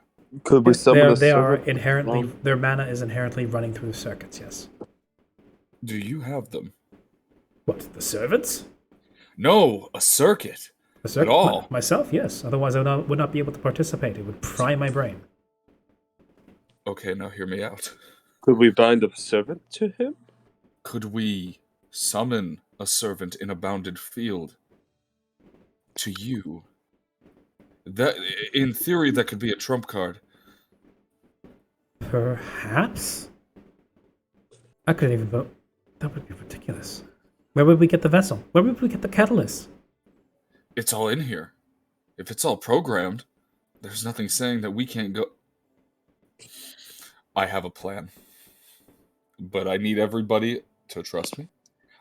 Could we summon a They are servant? inherently, their mana is inherently running through the circuits, yes. Do you have them? What, the servants? No, a circuit. The circuit? At all? Myself, yes. Otherwise I would not be able to participate. It would pry my brain. Okay, now hear me out. Could we bind a servant to him? Could we summon a servant in a bounded field to you? That, in theory, that could be a trump card. Perhaps? I couldn't even vote. That would be ridiculous. Where would we get the vessel? Where would we get the catalyst? It's all in here. If it's all programmed, there's nothing saying that we can't go... I have a plan. But I need everybody to trust me.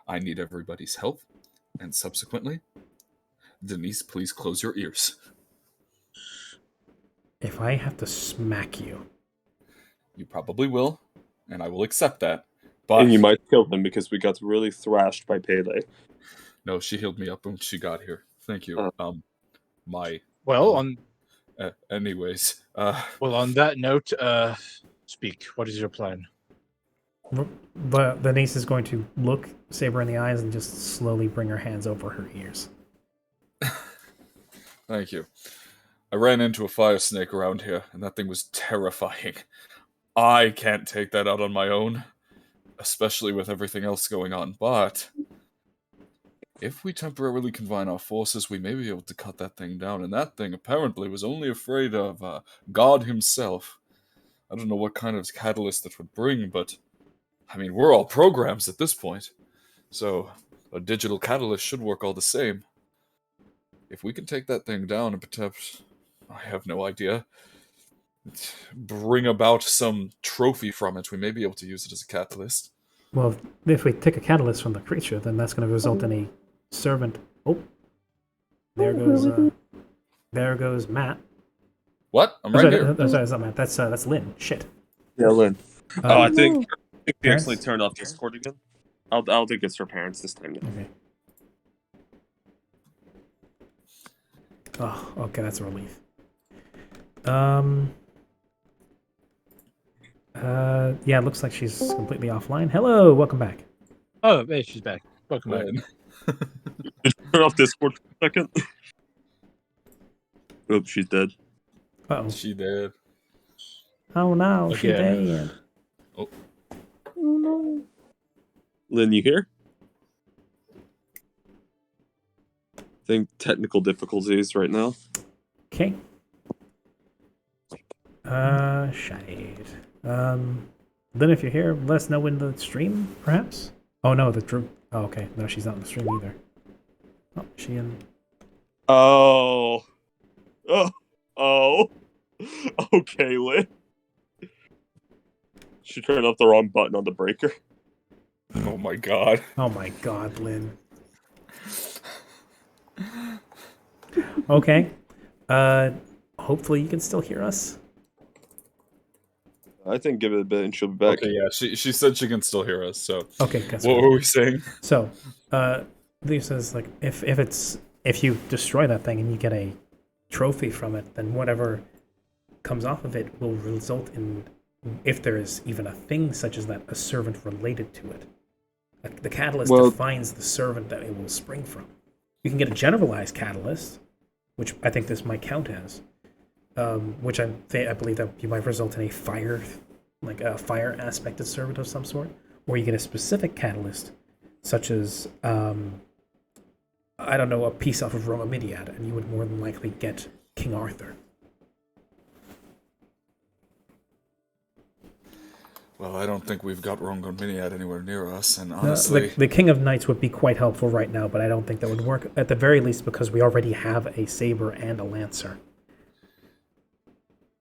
I need everybody's help. And subsequently, Denise, please close your ears. If I have to smack you. You probably will, and I will accept that. But And you might kill him because we got really thrashed by Pele. no, she healed me up when she got here. Thank you. Well, on Anyways, on that note, speak. What is your plan? But the niece is going to look Saber in the eyes and just slowly bring her hands over her ears. Thank you. I ran into a fire snake around here, and that thing was terrifying. I can't take that out on my own, especially with everything else going on, but if we temporarily combine our forces, we may be able to cut that thing down, and that thing apparently was only afraid of God himself. I don't know what kind of catalyst that would bring, but, I mean, we're all programs at this point, so a digital catalyst should work all the same. If we can take that thing down and perhaps, I have no idea, bring about some trophy from it, we may be able to use it as a catalyst. Well, if we take a catalyst from the creature, then that's going to result in a servant. Oh, there goes Matt. What? I'm Oh, right sorry, here. sorry, that's not Matt. That's Lynn. Shit. Yeah, Lynn. I think we Parents? actually turned off Discord again. I'll think it's her parents this time. Okay. Oh, okay, that's a relief. Yeah, it looks like she's completely offline. Hello, welcome back. Oh, hey, she's back. Welcome back. Lynn. Did you turn off Discord for a second? Oops, she's dead. Uh-oh. She did. Oh no, she Again. dead. Oh no. Lynn, you here? I think technical difficulties right now. Okay. Shade. Then if you're here, let us know in the stream, perhaps? Oh no, oh, okay. No, she's not in the stream either. Oh, she in... Oh. Oh. Okay, Lynn. She turned off the wrong button on the breaker. Oh my god. Oh my god, Lynn. Okay. Hopefully you can still hear us. I think give it a bit and she'll be back. Okay, yeah, she said she can still hear us, so... Okay, guess what were we saying? So, Lisa says, like, if you destroy that thing and you get a trophy from it, then whatever comes off of it will result in, if there is even a thing such as that, a servant related to it. Like, the catalyst defines the servant that it will spring from. You can get a generalized catalyst, which I think this might count as, which I believe that you might result in a fire, like a fire aspected servant of some sort, or you get a specific catalyst, such as I don't know, a piece off of Roma Midiad, and you would more than likely get King Arthur. Well, I don't think we've got Rongo Miniad anywhere near us, and honestly... The King of Knights would be quite helpful right now, but I don't think that would work, at the very least because we already have a Saber and a Lancer.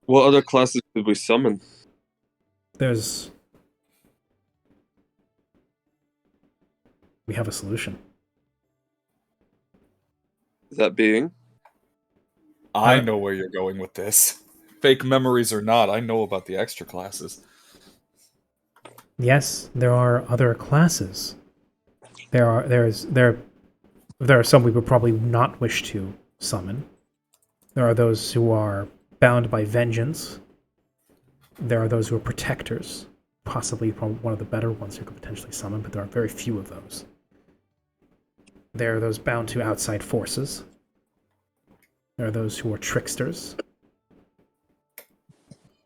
What other classes did we summon? We have a solution. That being? I know where you're going with this. Fake memories or not, I know about the extra classes. Yes, there are other classes. There are some we would probably not wish to summon. There are those who are bound by vengeance. There are those who are protectors, possibly one of the better ones who could potentially summon, but there are very few of those. There are those bound to outside forces. There are those who are tricksters.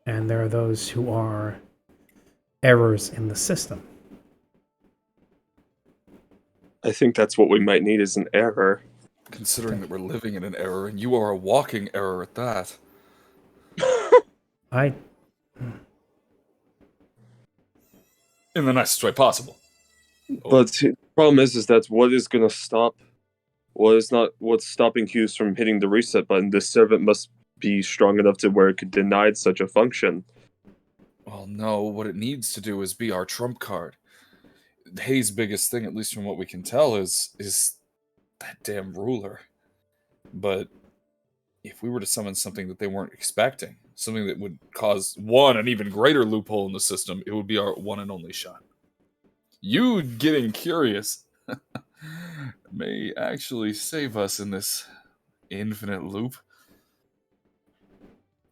And there are those who are errors in the system. I think that's what we might need is an error. Considering that we're living in an error, and you are a walking error at that. In the nicest way possible. But the problem is that what's stopping Hughes from hitting the reset button? This servant must be strong enough to where it could deny such a function. Well, no, what it needs to do is be our trump card. Hayes' biggest thing, at least from what we can tell, is that damn ruler. But if we were to summon something that they weren't expecting, something that would cause an even greater loophole in the system, it would be our one and only shot. You getting curious may actually save us in this infinite loop.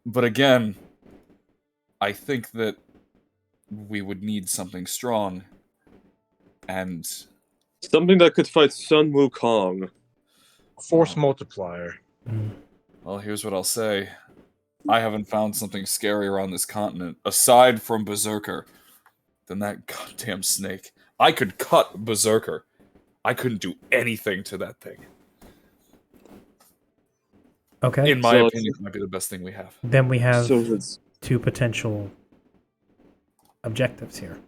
But again, I think that we would need something strong and something that could fight Sun Wukong. Force multiplier. Well, here's what I'll say. I haven't found something scarier on this continent, aside from Berserker, than that goddamn snake. I could cut Berserker. I couldn't do anything to that thing. Okay. In my opinion, it might be the best thing we have. Then we have two potential objectives here.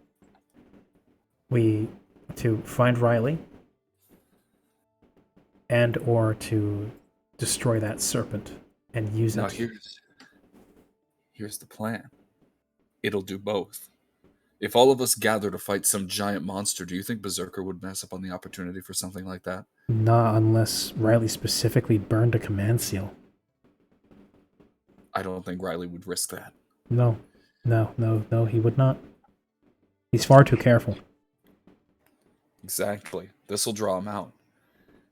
To find Riley and or to destroy that serpent and use now, it. Here's the plan. It'll do both. If all of us gather to fight some giant monster, do you think Berserker would mess up on the opportunity for something like that? Not unless Riley specifically burned a command seal. I don't think Riley would risk that. No, he would not. He's far too careful. Exactly. This'll draw him out.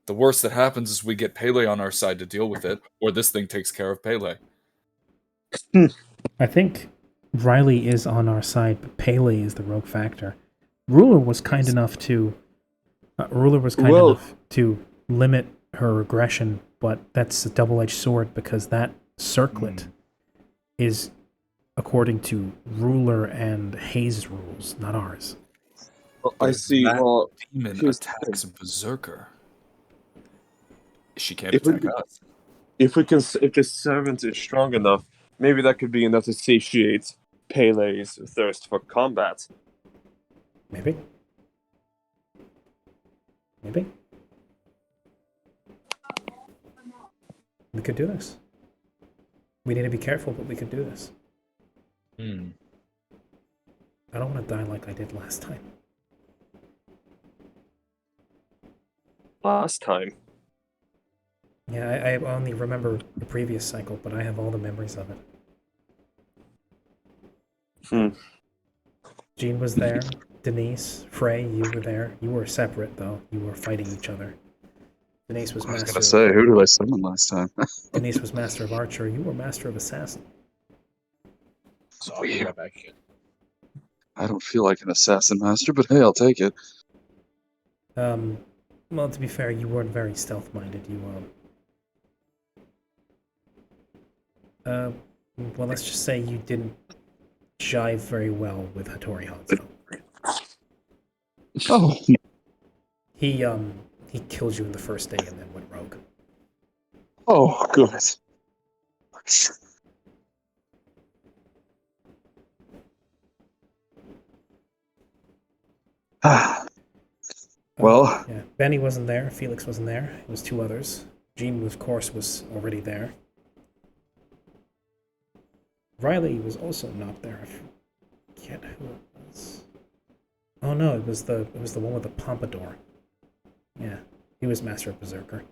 The worst that happens is we get Pele on our side to deal with it, or this thing takes care of Pele. I think Riley is on our side, but Pele is the rogue factor. Ruler was kind enough to limit her aggression, but that's a double-edged sword because that circlet is according to Ruler and Hayes' rules, not ours. Well, I see. That demon attacks Berserker. She can't attack us. If the servant is strong enough, maybe that could be enough to satiate Pele's thirst for combat. Maybe. Maybe. We could do this. We need to be careful, but we could do this. Hmm. I don't want to die like I did last time. Last time. Yeah, I only remember the previous cycle, but I have all the memories of it. Jean was there. Denise, Frey, you were there. You were separate, though. You were fighting each other. Denise was I was master. gonna say, who did I summon last time? Denise was master of archer. You were master of assassin. So I'll get back in. I don't feel like an assassin master, but hey, I'll take it. Well, to be fair, you weren't very stealth-minded. Well, let's just say you didn't jive very well with Hattori Hanzo. Oh, He killed you in the first day and then went rogue. oh, good. Well, Yeah, Benny wasn't there. Felix wasn't there. It was two others. Jean, of course, was already there. Riley was also not there. I forget who it was. Oh no, it was the one with the pompadour. Yeah, he was master of berserker.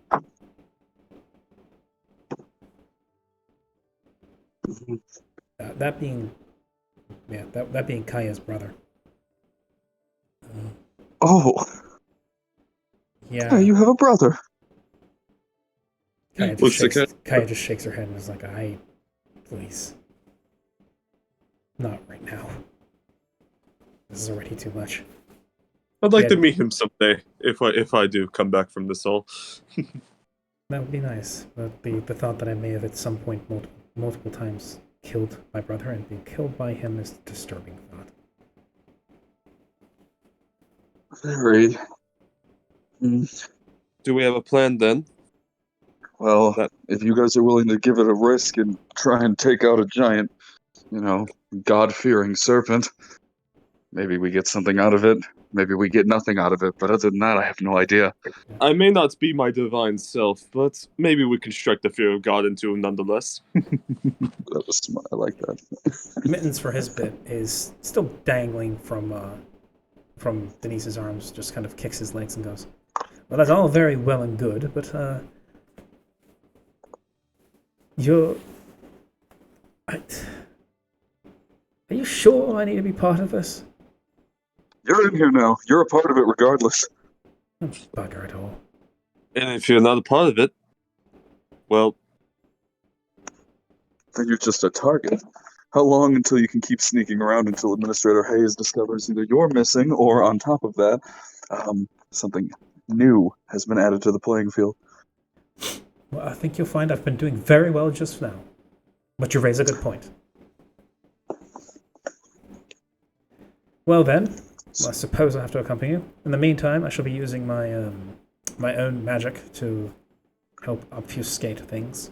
That being Kaya's brother. oh, Yeah, you have a brother. Kaya just shakes her head and is like, please. Not right now. This is already too much. I'd like Yeah. to meet him someday if I do come back from this all. That would be nice. But the thought that I may have at some point multiple times killed my brother and being killed by him is a disturbing thought. Very. Do we have a plan then? Well, if you guys are willing to give it a risk and try and take out a giant, God-fearing serpent, maybe we get something out of it. Maybe we get nothing out of it. But other than that, I have no idea. I may not be my divine self, but maybe we can strike the fear of God into him nonetheless. That was smart. I like that. Mittens, for his bit, is still dangling from Denise's arms, just kind of kicks his legs and goes, well, that's all very well and good, but, are you sure I need to be part of this? You're in here now. You're a part of it regardless. Bugger it all. And if you're not a part of it, well, Then you're just a target. How long until you can keep sneaking around until Administrator Hayes discovers either you're missing or, on top of that, something new has been added to the playing field? Well, I think you'll find I've been doing very well just now. But you raise a good point. Well then, I suppose I have to accompany you. In the meantime, I shall be using my my own magic to help obfuscate things.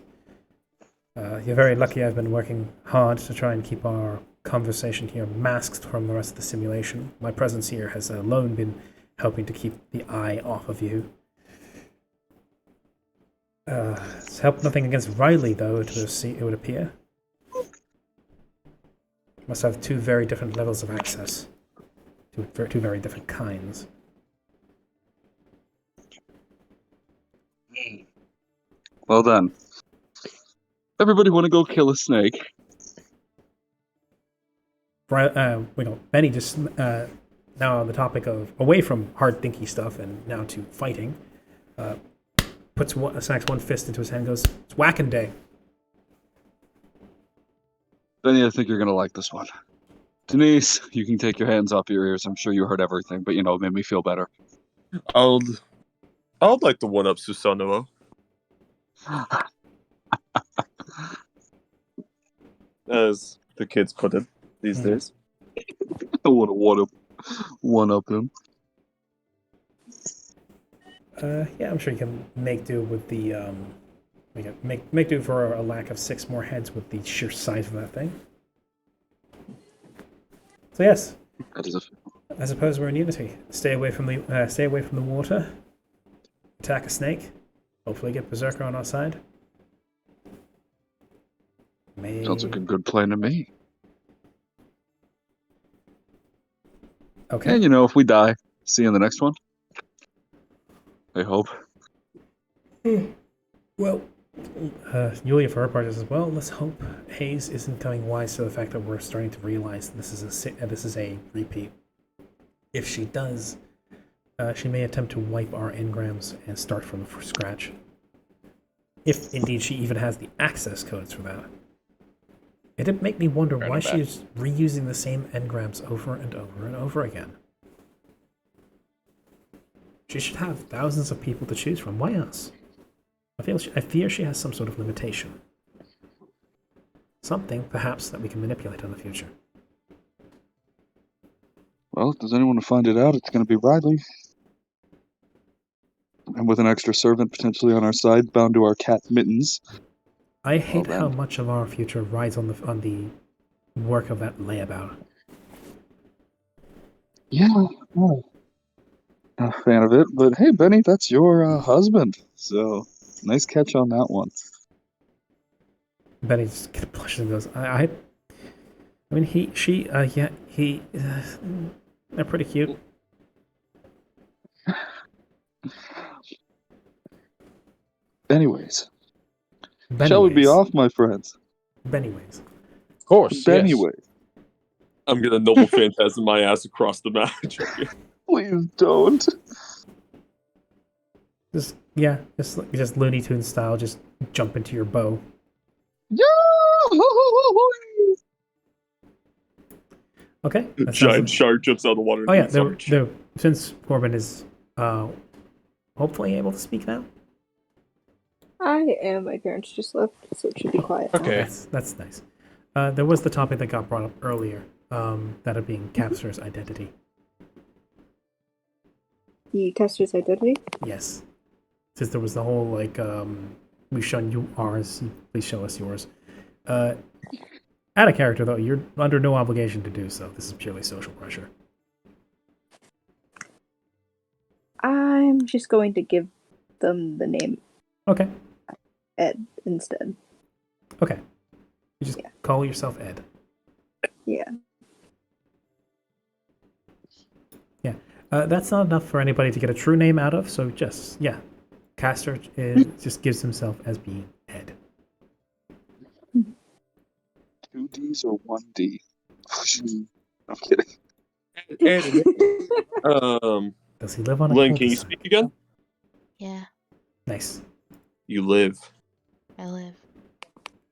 You're very lucky I've been working hard to try and keep our conversation here masked from the rest of the simulation. My presence here has alone been helping to keep the eye off of you. It's helped nothing against Riley, though, it would appear. Must have two very different levels of access. Two very different kinds. Well then. Everybody want to go kill a snake? Benny just now on the topic of away from hard thinky stuff and now to fighting, smacks one fist into his hand and goes, it's whacking day. Benny, I think you're gonna like this one. Denise, you can take your hands off your ears. I'm sure you heard everything, but it made me feel better. I'd like to one up Susanoo. As the kids put it these days. I want to one up him. Yeah, I'm sure you can make do with the make do for a lack of 6 more heads with the sheer size of that thing. So yes, That is a I suppose we're in unity. Stay away from the water. Attack a snake. Hopefully get Berserker on our side. sounds like a good plan to me. Okay. And if we die, see you in the next one. I hope. Well, Yulia, for her part, as well. Let's hope Hayes isn't coming wise to the fact that we're starting to realize this is a repeat. If she does, she may attempt to wipe our engrams and start from scratch. If indeed she even has the access codes for that. It did make me wonder why she's reusing the same engrams over and over and over again. She should have thousands of people to choose from. Why us? I fear she has some sort of limitation. Something, perhaps, that we can manipulate in the future. Well, if there's anyone to find it out, it's going to be Riley. And with an extra servant potentially on our side, bound to our cat Mittens. I hate how much of our future rides on the work of that layabout. Yeah, well, not a fan of it, but hey, Benny, that's your husband. So, nice catch on that one. Benny just blushes and goes, I mean, they're pretty cute. Anyways, shall we be off, my friends? Bennyways. Of course, Bennyways. yes. I'm gonna noble phantasm my ass across the match. Please don't. Just Looney Tunes style, just jump into your bow. Yeah! Okay. Giant shark jumps out of the water. Oh yeah, since Corbin is hopefully able to speak now. I am. My parents just left, so it should be quiet now. Okay. That's nice. There was the topic that got brought up earlier, that of being Capster's identity. The caster's identity? Yes. Since there was the whole, we've shown you ours, please show us yours. Add a character, though. You're under no obligation to do so. This is purely social pressure. I'm just going to give them the name Okay. Ed instead. Okay. You just call yourself Ed. Yeah. Yeah. That's not enough for anybody to get a true name out of, so Caster just gives himself as being Ed. 2 Ds or 1 D? I'm kidding. Does he live on a Lynn, can you cul-de-sac? speak again? Yeah, You Nice. live. I live.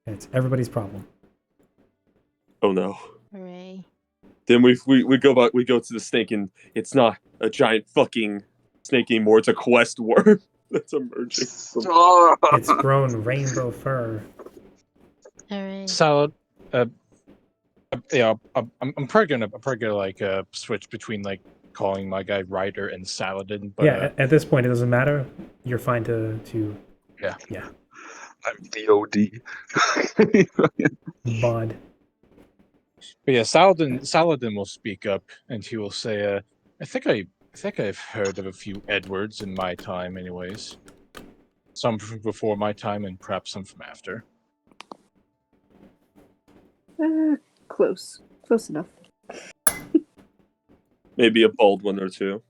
It's everybody's problem. Oh no. Hooray. Then we go back. We go to the snake, and it's not a giant fucking snake anymore. It's a quest worm that's emerging. It's grown rainbow fur. Hooray. Salad. I'm probably gonna switch between calling my guy Ryder and Saladin. But At this point it doesn't matter. You're fine to yeah. I'm DOD. bod. But yeah, Saladin will speak up and he will say, I think I've heard of a few Edwards in my time, anyways. Some from before my time, and perhaps some from after. Close enough. Maybe a Baldwin or two.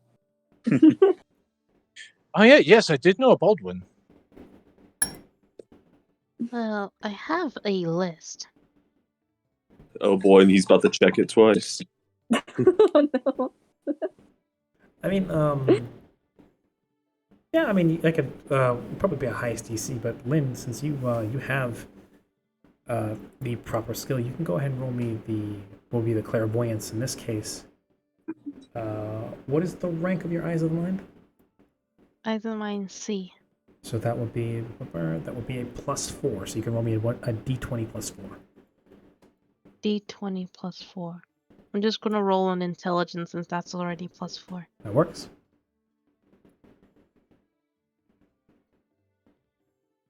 Oh yeah, yes, I did know a Baldwin. Well, I have a list. Oh boy, and he's about to check it twice. Oh no. I mean, I could probably be a highest DC, but Lynn, since you have the proper skill, you can go ahead and roll me the clairvoyance in this case. What is the rank of your Eyes of the Mind? Eyes of the Mind C. So that would be a +4. So you can roll me a D20 +4. D20 +4. I'm just gonna roll on intelligence since that's already +4. That works.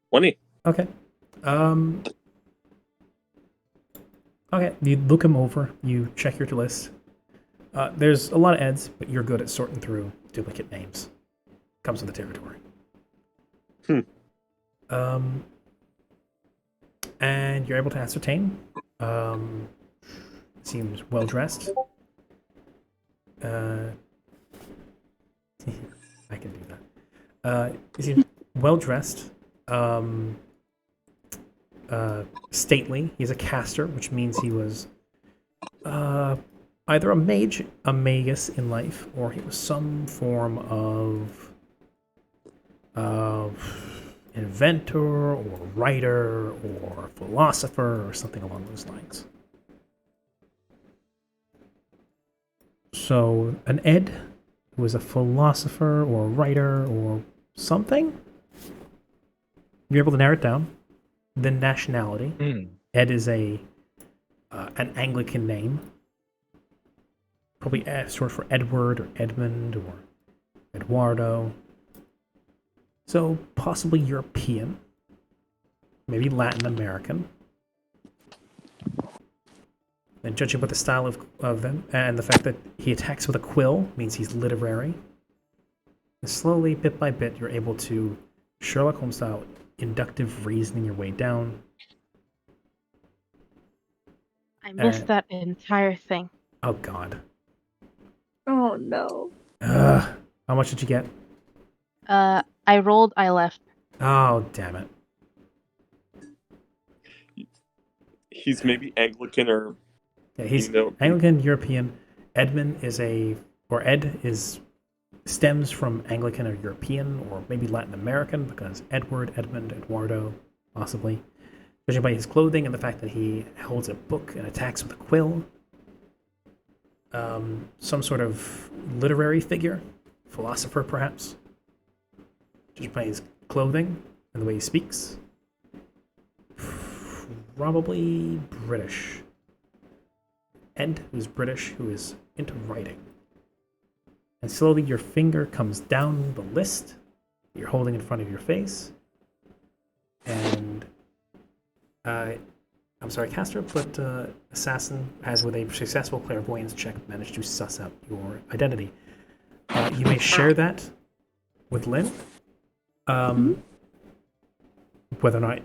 20. Okay. Okay. You look him over. You check your list. There's a lot of Eds, but you're good at sorting through duplicate names. Comes with the territory. And you're able to ascertain. Seems well dressed. I can do that. He seems well dressed. Stately. He's a caster, which means he was either a magus in life, or he was some form of inventor or writer or philosopher or something along those lines. So an Ed who is a philosopher or a writer or something. You're able to narrow it down. The nationality. Ed is an Anglican name. Probably short for Edward or Edmund or Eduardo. So possibly European. Maybe Latin American. And judging by the style of them and the fact that he attacks with a quill means he's literary. And slowly, bit by bit, you're able to Sherlock Holmes style inductive reasoning your way down. I missed that entire thing. Oh God. Oh no. How much did you get? I rolled, I left. Oh, damn it. He's maybe Anglican or Yeah, he's Anglican European. Edmund is Ed stems from Anglican or European or maybe Latin American because Edward, Edmund, Eduardo, possibly. Judging by his clothing and the fact that he holds a book and attacks with a quill. Some sort of literary figure, philosopher perhaps. Judging by his clothing and the way he speaks. Probably British. Ed, who's British, who is into writing. And slowly your finger comes down the list that you're holding in front of your face. And I'm sorry, caster, but assassin has, with a successful clairvoyance check, managed to suss out your identity. You may share that with Lynn. Whether or not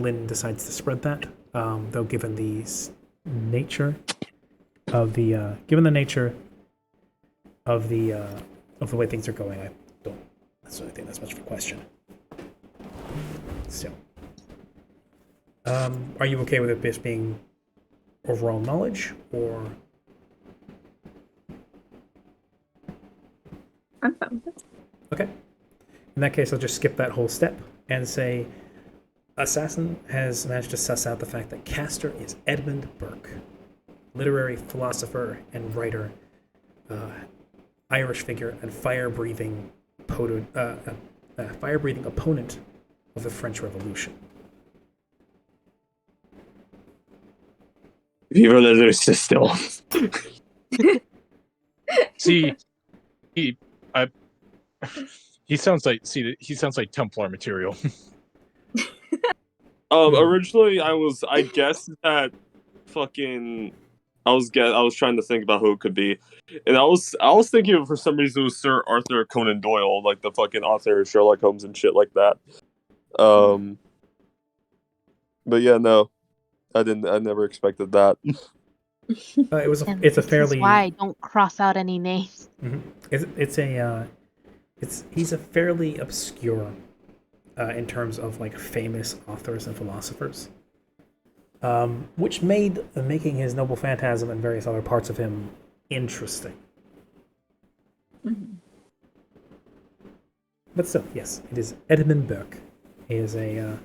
Lynn decides to spread that, though, given the nature of the way things are going, I don't necessarily think that's much of a question. Still, are you okay with it just being overall knowledge, or? I'm fine with it. Okay. In that case, I'll just skip that whole step and say Assassin has managed to suss out the fact that caster is Edmund Burke, literary philosopher and writer, Irish figure, and fire-breathing opponent of the French Revolution. Viva la resistance. See, he sounds like Templar material. Originally I guessed that fucking I was trying to think about who it could be, and I was thinking for some reason it was Sir Arthur Conan Doyle, like the fucking author of Sherlock Holmes and shit like that. But yeah, no, I never expected that. It's a fairly. That's why I don't cross out any names. Mm-hmm. He's a fairly obscure, in terms of like famous authors and philosophers, which made making his noble phantasm and various other parts of him interesting. Mm-hmm. But still, yes, it is Edmund Burke. He is an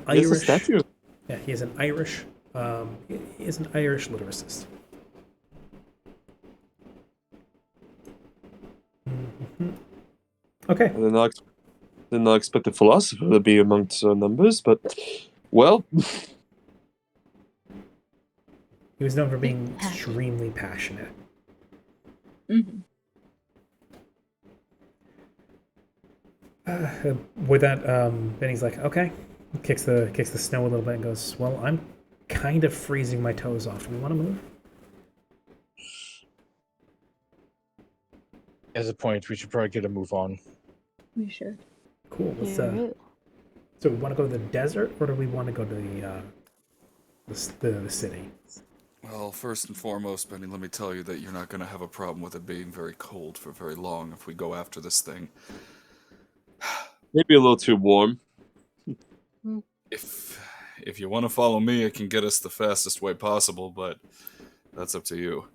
Irish. A statue. Yeah, he is an Irish. He is an Irish lyricist. Mm-hmm. Okay. I did not expect the philosopher to be amongst our numbers, but well. He was known for being extremely passionate. Mm-hmm. With that, Benny's like, okay, kicks the snow a little bit and goes, well, I'm kind of freezing my toes off. Do we want to move? As a point, we should probably get a move on. We should. Cool. Let's, Yeah. so we want to go to the desert, or do we want to go to the city? Well, first and foremost, Benny, let me tell you that you're not going to have a problem with it being very cold for very long if we go after this thing. Maybe a little too warm. If you want to follow me, it can get us the fastest way possible, but that's up to you.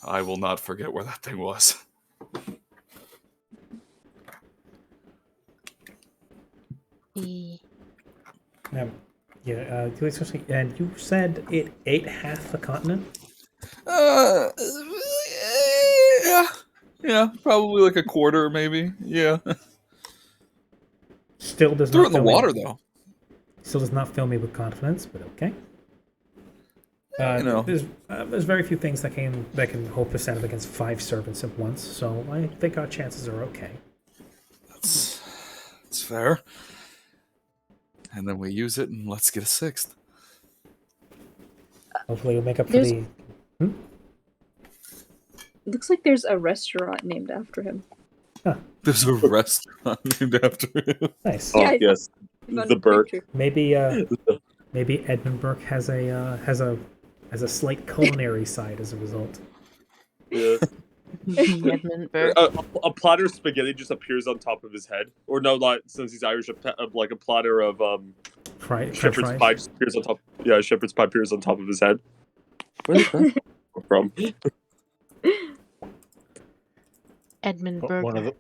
I will not forget where that thing was. Yeah, and you said it ate half the continent? Yeah, probably like a quarter, maybe. Yeah. Still does Threw it not in the fill me- water, though. Still does not fill me with confidence, but okay. You know. There's very few things that can hold percent against 5 servants at once, so I think our chances are okay. That's fair. And then we use it, and let's get a 6th. Hopefully we'll make up for There's- the... Looks like there's a restaurant named after him. There's a restaurant named after him. Nice. Oh, Yeah, I yes. Found The a Burke. picture. Maybe Edmund Burke has a slight culinary side as a result. Yeah. Edmund Burke. A platter of spaghetti just appears on top of his head. Or no, like, since he's Irish, like a platter of French shepherd's fries. pie just appears on top. Yeah, shepherd's pie appears on top of his head. Where's that from? Edmund One of Burke. the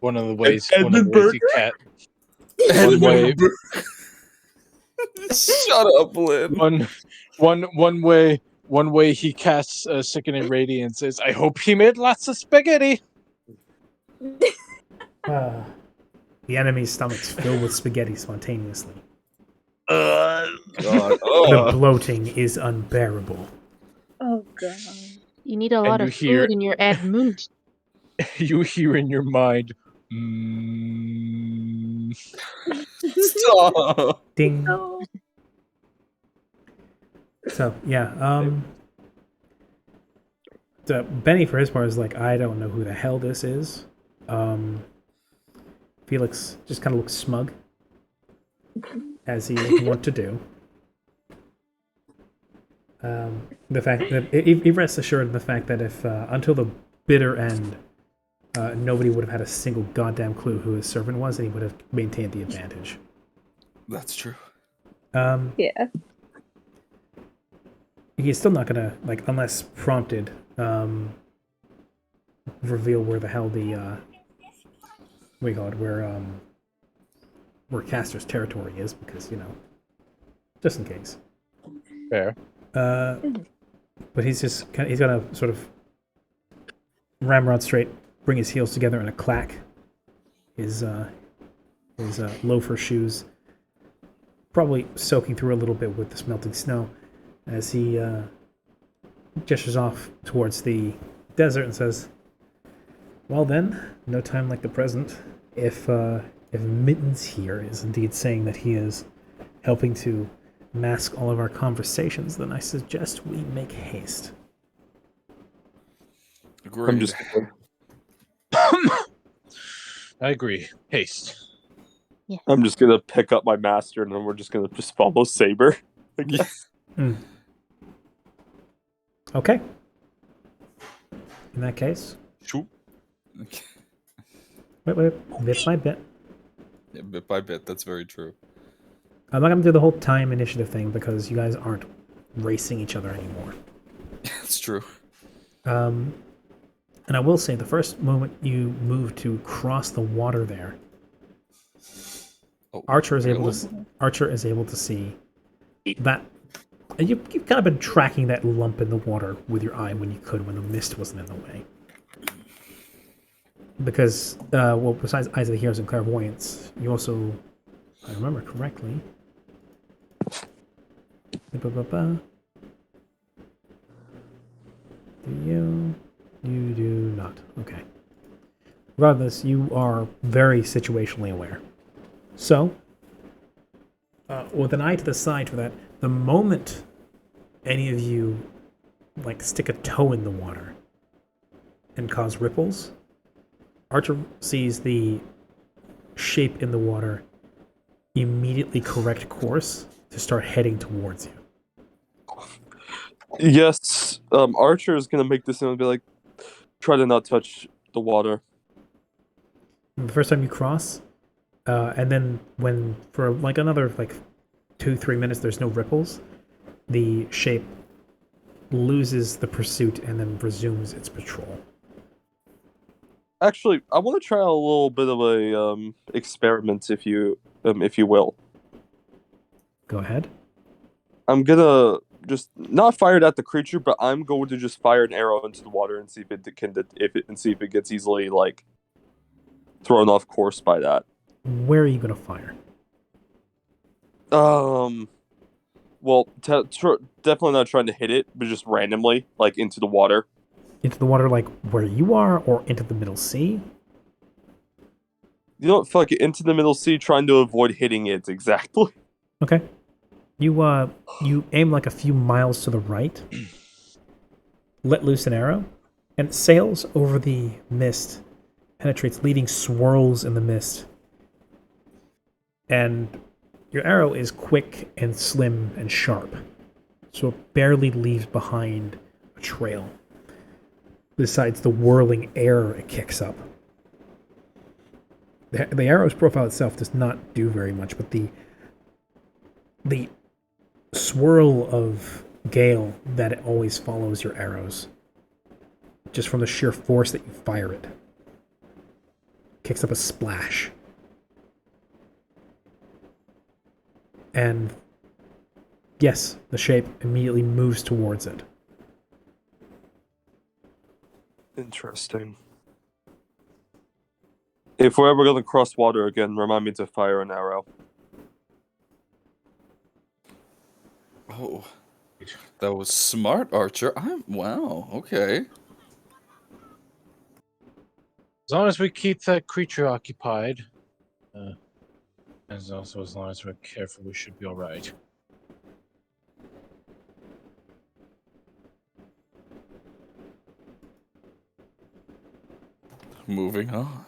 one of the ways Edmund he cat. Edmund way- Burke. Shut up, Lynn. One way he casts a sickening radiance is, I hope he made lots of spaghetti. The enemy's stomach's filled with spaghetti spontaneously. God. The Oh. bloating is unbearable. Oh god. You need a lot you of hear- food in your Edmund. You hear in your mind, Stop. Ding. No. So yeah, so Benny for his part is like, I don't know who the hell this is. Felix just kind of looks smug, as he would want to do. The fact that he rests assured in the fact that if until the bitter end, nobody would have had a single goddamn clue who his servant was, and he would have maintained the advantage. That's true. Yeah. He's still not gonna, like, unless prompted, reveal where the hell the what do you call it, where Castor's territory is, because, you know, just in case. fair. But he's gonna sort of ramrod straight, bring his heels together in a clack, his loafer shoes probably soaking through a little bit with this melting snow, as he gestures off towards the desert and says, well then, no time like the present. If Mittens here is indeed saying that he is helping to mask all of our conversations, then I suggest we make haste. Agreed. I'm just. I agree. Haste. I'm just gonna pick up my master, and then we're just gonna just follow Saber. I guess. Okay. In that case, Shoot. Okay. wait, bit by bit. Yeah, bit by bit, that's very true. I'm not gonna do the whole time initiative thing because you guys aren't racing each other anymore. That's true. And I will say, the first moment you move to cross the water there, Oh, Archer is able really? to see that. And you've kind of been tracking that lump in the water with your eye when you could, when the mist wasn't in the way. Because, well, besides Eyes of the Heroes and Clairvoyance, you also, if I remember correctly. Do you? You do not. Okay. Regardless, you are very situationally aware. So, with an eye to the side for that, the moment any of you, like, stick a toe in the water and cause ripples, Archer sees the shape in the water immediately correct course to start heading towards you. Yes, Archer is gonna make this and be like, try to not touch the water. The first time you cross, and then when for like another 2-3 minutes there's no ripples, the shape loses the pursuit and then resumes its patrol. Actually, I want to try a little bit of a experiment, if you will. Go ahead. I'm gonna just not fire it at the creature, but I'm going to just fire an arrow into the water and see if it gets easily thrown off course by that. Where are you going to fire? Well, definitely not trying to hit it, but just randomly, into the water. Into the water, like where you are, or into the middle sea? You know what? Fuck it, into the middle sea, trying to avoid hitting it exactly. Okay. You aim like a few miles to the right, let loose an arrow, and it sails over the mist, penetrates, leading swirls in the mist. And your arrow is quick and slim and sharp, so it barely leaves behind a trail, besides the whirling air it kicks up. The arrow's profile itself does not do very much, but the swirl of gale that it always follows your arrows, just from the sheer force that you fire it, kicks up a splash. And yes, the shape immediately moves towards it. Interesting. If we're ever going to cross water again, remind me to fire an arrow. Oh, that was smart, Archer. Wow, okay. As long as we keep that creature occupied, and also as long as we're careful, we should be all right. Moving on.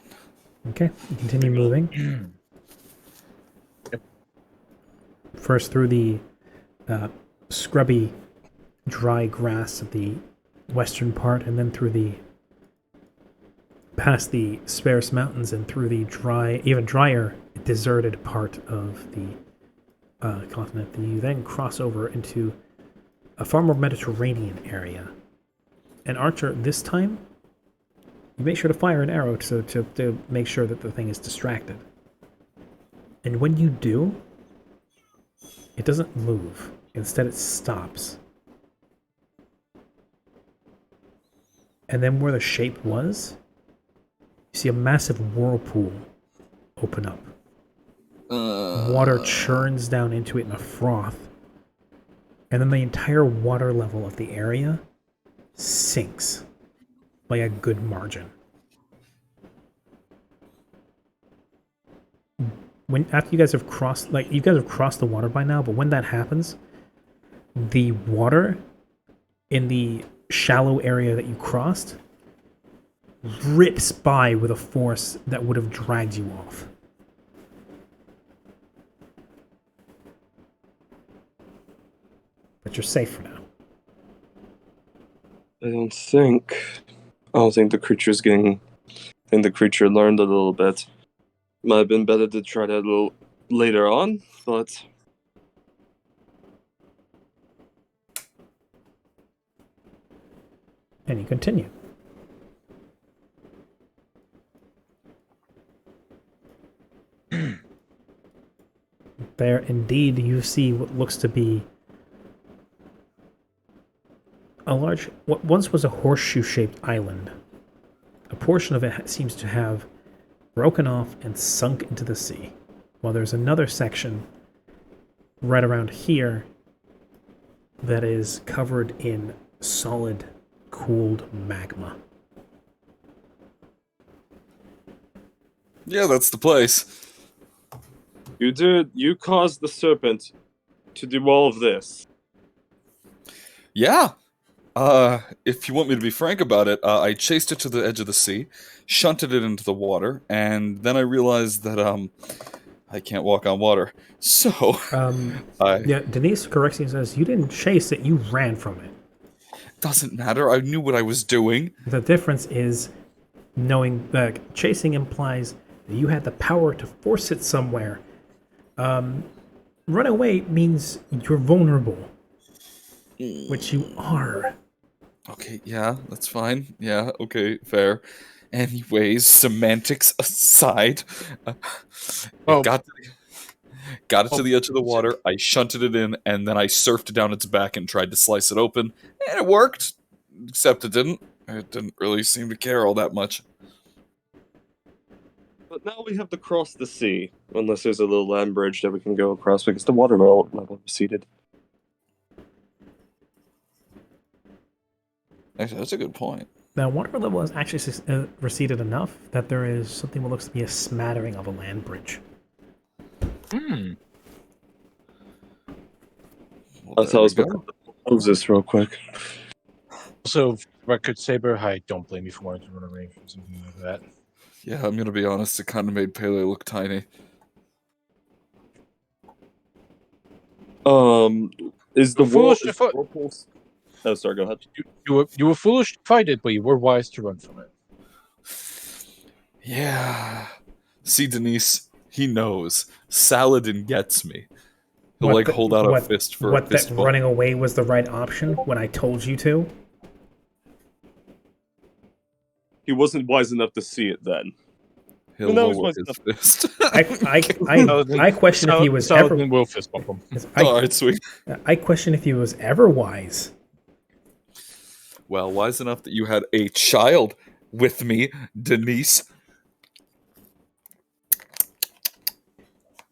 Okay, you continue moving. First through the scrubby, dry grass of the western part, and then past the sparse mountains and through the dry, even drier, deserted part of the continent. You then cross over into a far more Mediterranean area. And Archer, this time, you make sure to fire an arrow to make sure that the thing is distracted. And when you do, it doesn't move. Instead, it stops. And then where the shape was, you see a massive whirlpool open up. Water churns down into it in a froth. And then the entire water level of the area sinks by a good margin. After you guys have crossed, you guys have crossed the water by now, but when that happens, the water in the shallow area that you crossed rips by with a force that would have dragged you off. But you're safe for now. I don't think the creature's getting. I think the creature learned a little bit. Might have been better to try that a little later on, but. And you continue. There, indeed, you see what looks to be what once was a horseshoe-shaped island. A portion of it seems to have broken off and sunk into the sea, while there's another section right around here that is covered in solid, cooled magma. Yeah, that's the place. You caused the serpent to do all of this. Yeah. If you want me to be frank about it, I chased it to the edge of the sea, shunted it into the water, and then I realized that I can't walk on water. So Yeah, Denise corrects you and says you didn't chase it, you ran from it. doesn't matter. I knew what I was doing. The difference is knowing that chasing implies that you had the power to force it somewhere. Run away means you're vulnerable, which you are. Okay, yeah, that's fine. Yeah, okay, fair. Anyways, semantics aside, Oh. it got it to the edge of the water. I shunted it in, and then I surfed down its back and tried to slice it open, and it worked. Except it didn't. It didn't really seem to care all that much. But now we have to cross the sea, unless there's a little land bridge that we can go across because the water level receded. Actually, that's a good point. The water level has actually receded enough that there is something that looks to be a smattering of a land bridge. Hmm. Well, I was going to close this real quick. Also, Record Saber, I don't blame you for wanting to run away from something like that. Yeah, I'm gonna be honest. It kind of made Pele look tiny. Is the Foolish to fight. Oh, sorry. Go ahead. You were foolish to fight it, but you were wise to run from it. Yeah. See, Denise, he knows. Saladin gets me. He'll What hold out a fist for a what fist that bump. running away was the right option when I told you to. He wasn't wise enough to see it then. He'll No, he's lower wise his enough. fist. I question if he was ever. Saladin will fist bump him. Alright, sweet. I question if he was ever wise. Well, wise enough that you had a child with me, Denise.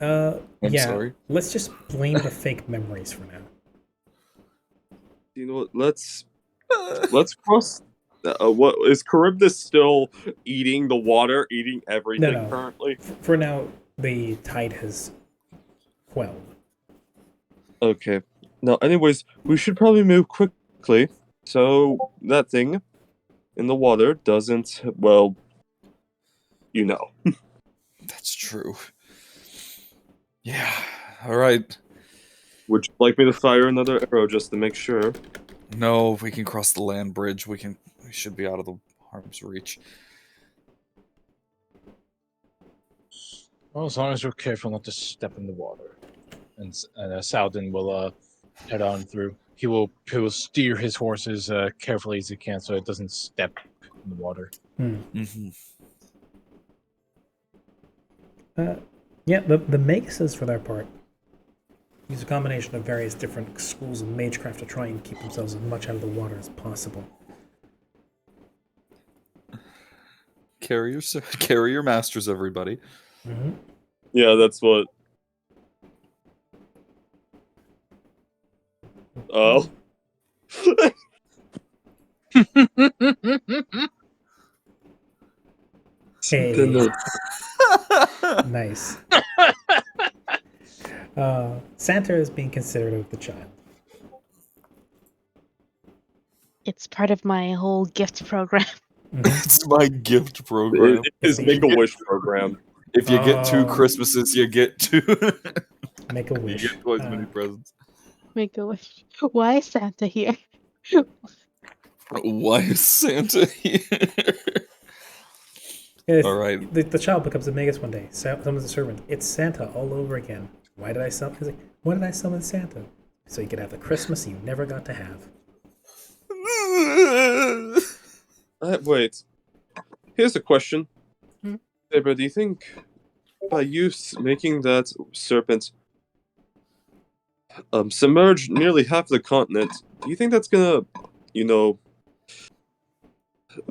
I'm Yeah. sorry. Let's just blame the fake memories for now. You know what? Let's cross. What is Charybdis still eating the water, eating everything No. currently? For now, the tide has quelled. Okay. Now, anyways, we should probably move quickly so that thing in the water doesn't. Well, you know. That's true. Yeah. Alright. Would you like me to fire another arrow just to make sure? No, if we can cross the land bridge, we should be out of the harm's reach. Well, as long as we're careful not to step in the water, and Saladin will head on through. He will steer his horses carefully as he can, so it doesn't step in the water. Mm-hmm. Yeah, the Maguses, for their part, use a combination of various different schools of magecraft to try and keep themselves as much out of the water as possible. Carry your masters, everybody. Mm-hmm. Yeah, that's what. Oh. Hey. Nice. Santa is being considerate of the child. It's part of my whole gift program. It's my gift program. It's Make-A-Wish program. If you get 2 Oh. Christmases, you get 2. Make a You wish. get twice many presents. Make a wish. Why is Santa here? Why is Santa here? All right. The child becomes a Magus one day. Summons a servant. It's Santa all over again. Why did I summon? He's like, why did I summon Santa? So you could have the Christmas you never got to have. Wait. Here's a question. Hmm? Saber, do you think by you making that serpent submerge nearly half the continent, do you think that's gonna,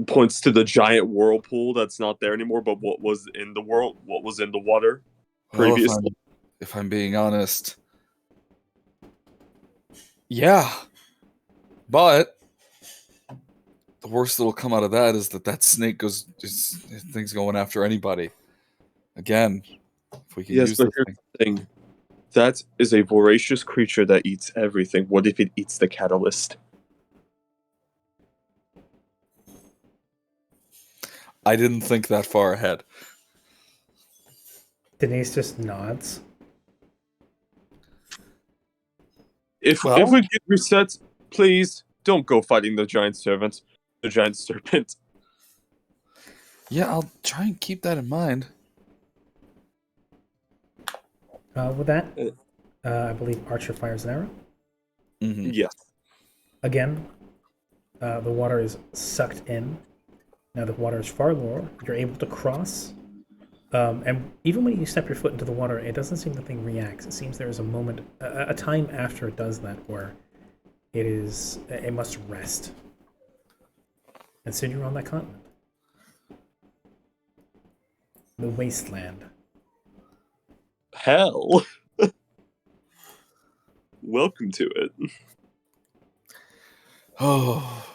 points to the giant whirlpool that's not there anymore, but what was in the water previously? Well, if I'm being honest, yeah. But the worst that'll come out of that is that snake thing's going after anybody. Again, if we can Yes, use but the here's thing. the thing. That is a voracious creature that eats everything. What if it eats the catalyst? I didn't think that far ahead. Denise just nods. If Well- we get reset, please don't go fighting the giant serpent. The giant serpent. Yeah, I'll try and keep that in mind. With that, I believe Archer fires an arrow. Mm-hmm. Yes. Again, the water is sucked in. Now the water is far lower. You're able to cross. And even when you step your foot into the water, it doesn't seem the thing reacts. It seems there is a moment, a time after it does that, where it must rest. And soon you're on that continent. The wasteland. Hell. Welcome to it. Oh.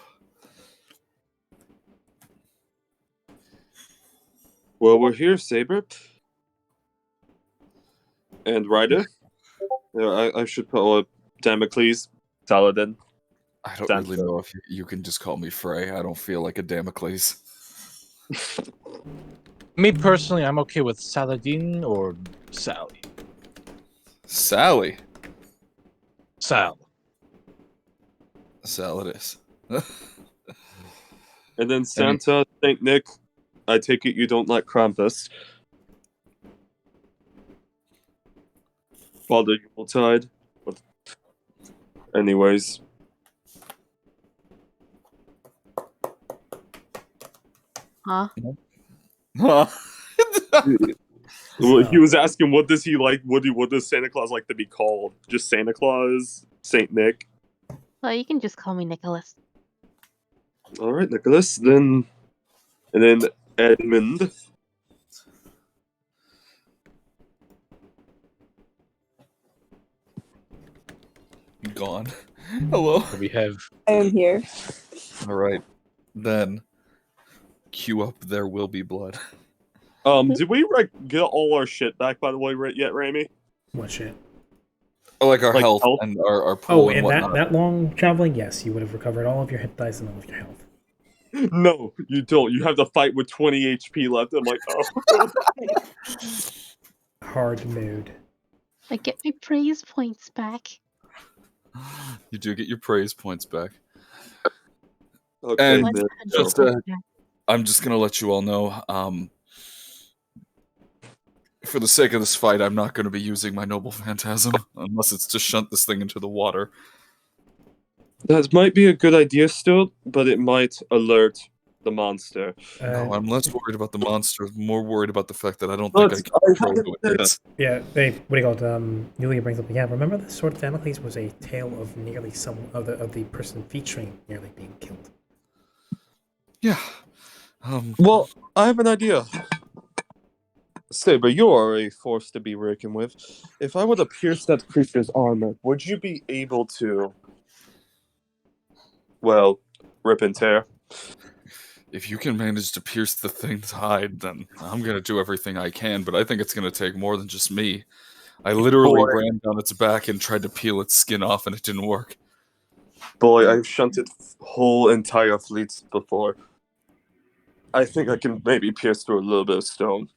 Well, we're here, Saber. And Ryder. I should put Damocles, Saladin. I don't Sounds really good. know if you can just call me Frey. I don't feel like a Damocles. Me personally, I'm okay with Saladin or Sally. Sally. Sal. Sal it is. And then Santa, Saint Nick. I take it you don't like Krampus. Father Yuletide. But anyways. Huh? Huh? Well, he was asking what does he like, what does Santa Claus like to be called? Just Santa Claus? Saint Nick? Well, you can just call me Nicholas. Alright, Nicholas. And then Edmund. Gone. Hello. We have I am here. All right. Then cue up There Will Be Blood. Did we get all our shit back, by the way, yet, Rami? What shit? Oh, like our Like health, health? and our pool Oh, and and whatnot. that long traveling, yes, you would have recovered all of your hit dice and all of your health. No, you don't. You have to fight with 20 HP left. I'm like, oh. Hard mode. I get my praise points back. You do get your praise points back. Okay, And man. 100 just, points back. I'm just gonna let you all know, for the sake of this fight, I'm not going to be using my Noble Phantasm, unless it's to shunt this thing into the water. That might be a good idea still, but it might alert the monster. No, I'm less worried about the monster, more worried about the fact that I don't think I can control who it is. Yeah, what do you call it? Yulia brings up. Yeah, remember the Sword of Damocles was a tale of nearly some of the person featuring nearly being killed. Yeah. Well, I have an idea. Saber, you are a force to be reckoned with. If I were to pierce that creature's armor, would you be able to, well, rip and tear? If you can manage to pierce the thing's hide, then I'm going to do everything I can, but I think it's going to take more than just me. I literally ran down its back and tried to peel its skin off, and it didn't work. Boy, I've shunted whole entire fleets before. I think I can maybe pierce through a little bit of stone.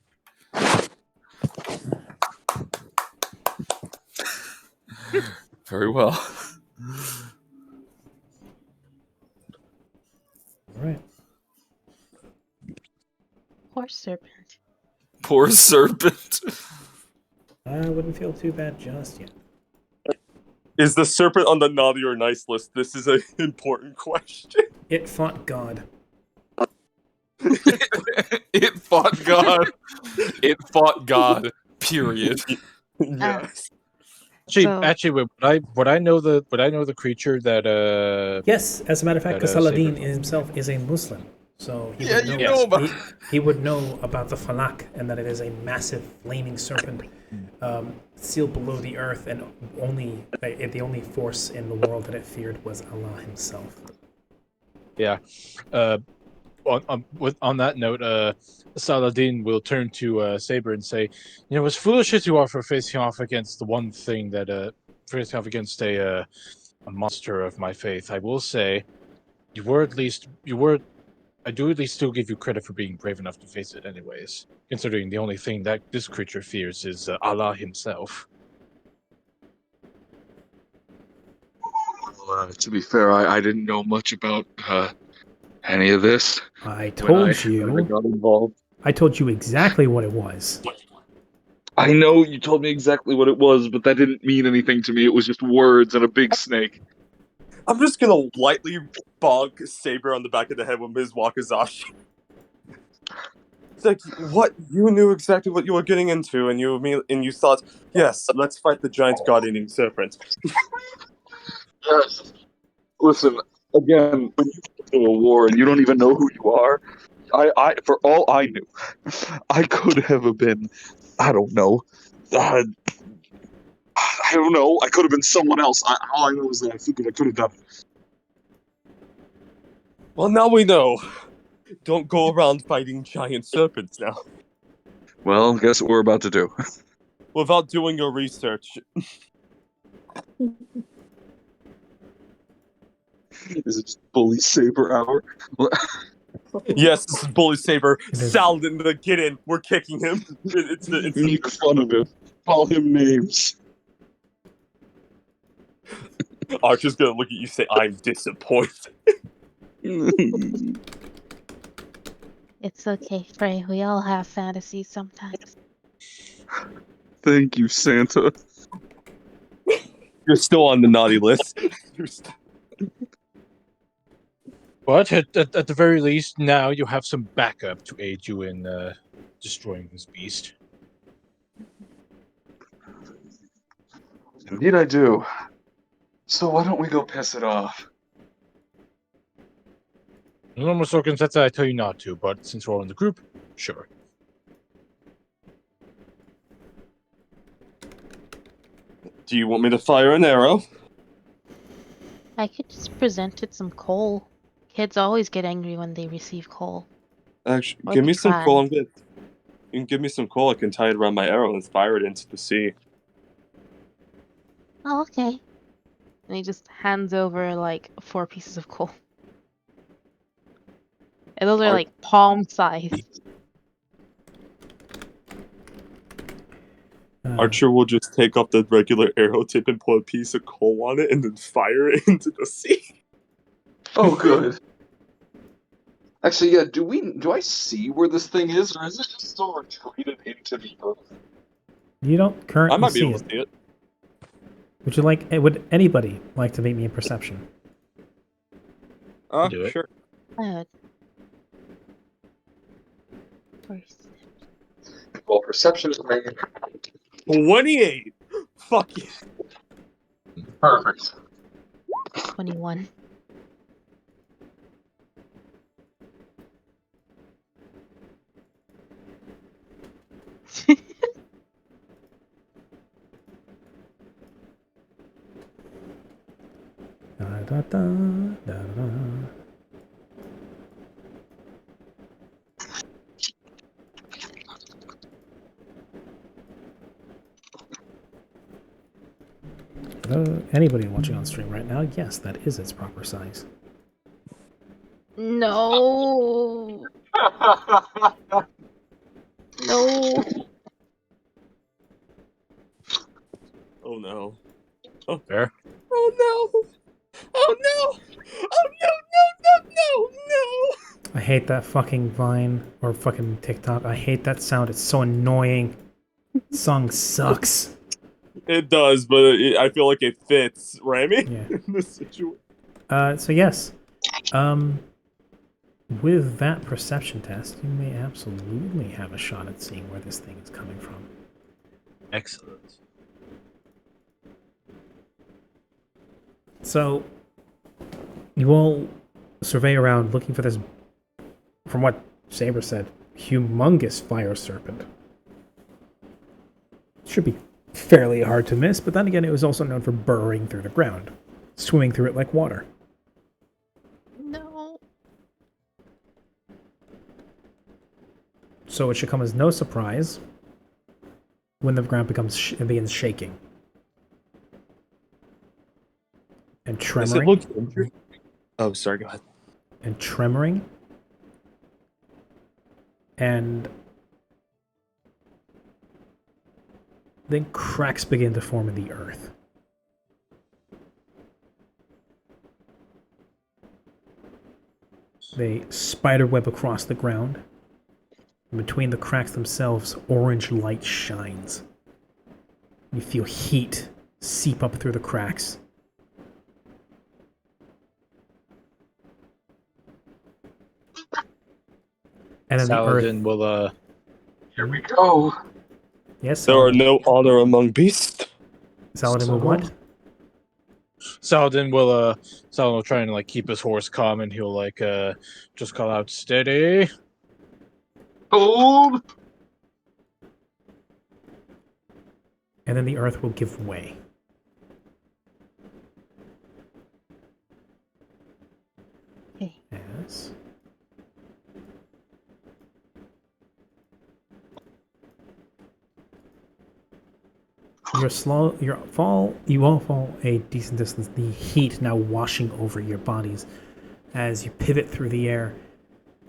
Very well. All right. Poor serpent. Poor serpent. I wouldn't feel too bad just yet. Is the serpent on the naughty or nice list? This is an important question. It fought God. It fought God. It fought God. Period. Yes. Actually, would I know the creature that Yes, as a matter of fact, That, Saladin Saber- himself is a Muslim, so he Yeah, would you know, know about. he would know about the falak and that it is a massive flaming serpent sealed below the earth, and the only force in the world that it feared was Allah Himself. Yeah. On that note, Saladin will turn to Saber and say, "You know, as foolish as you are for facing off against the one thing that facing off against a monster of my faith, I will say, you were I do at least still give you credit for being brave enough to face it anyways, considering the only thing that this creature fears is Allah himself. Well, to be fair, I didn't know much about any of this. I when told I you. got involved. I told you exactly what it was. I know you told me exactly what it was, but that didn't mean anything to me. It was just words and a big snake. I'm just gonna lightly bonk Saber on the back of the head with his wakizashi. It's like, what? You knew exactly what you were getting into, and you thought, yes, let's fight the giant god-eating serpent. Yes. Listen, again, when you get into a war and you don't even know who you are, I for all I knew, I could have been, I don't know, I don't know, I could have been someone else. All I know is that I figured I could have done it. Well, now we know. Don't go around fighting giant serpents now. Well, guess what we're about to do. Without doing your research. Is it just bully saber hour? Yes, this is Bully Saber. It is. Saladin, get in. We're kicking him. It's Make fun of him. Call him names. Archer's gonna look at you and say, I'm disappointed. It's okay, Frey. We all have fantasies sometimes. Thank you, Santa. You're still on the naughty list. But at the very least, now you have some backup to aid you in destroying this beast. Indeed I do. So why don't we go piss it off? In normal circumstances, I tell you not to, but since we're all in the group, sure. Do you want me to fire an arrow? I could just present it some coal. Kids always get angry when they receive coal. Actually, Or give the me some crab. coal. You can give me some coal. I can tie it around my arrow and fire it into the sea. Oh, okay. And he just hands over like 4 pieces of coal. And those are like palm size. Archer will just take off the regular arrow tip and put a piece of coal on it and then fire it into the sea. Oh, good. Actually, yeah. Do I see where this thing is, or is it just still retreated into the earth? You don't I currently might be see able it. to see it. Would anybody like to make me a perception? Do it. Sure. Good. First. Well, perception is making 28. Fuck you. perfect. 21. Da, da, da, da, da. Anybody watching on stream right now, yes, that is its proper size. No. No. Oh no. Fair. Oh no. Oh no. Oh no, no, no, no, no. I hate that fucking Vine or fucking TikTok. I hate that sound. It's so annoying. Song sucks. It does, but I feel like it fits, Rami, Yeah. in this situation. So yes, with that perception test, you may absolutely have a shot at seeing where this thing is coming from. Excellent. So you all survey around looking for this, from what Saber said, humongous fire serpent. Should be fairly hard to miss, but then again, it was also known for burrowing through the ground, swimming through it like water. No. So it should come as no surprise when the ground begins shaking and Does it tremoring look interesting? Oh, sorry, go ahead. and tremoring And then cracks begin to form in the earth. They spiderweb across the ground. And between the cracks themselves, orange light shines. You feel heat seep up through the cracks. And then Saladin the earth. will Here we go. Yes, There are Saladin. no honor among beasts. Saladin will what? Saladin will try and like keep his horse calm, and he'll like just call out steady. Hold. And then the earth will give way. Okay. Yes. You all fall a decent distance, the heat now washing over your bodies as you pivot through the air,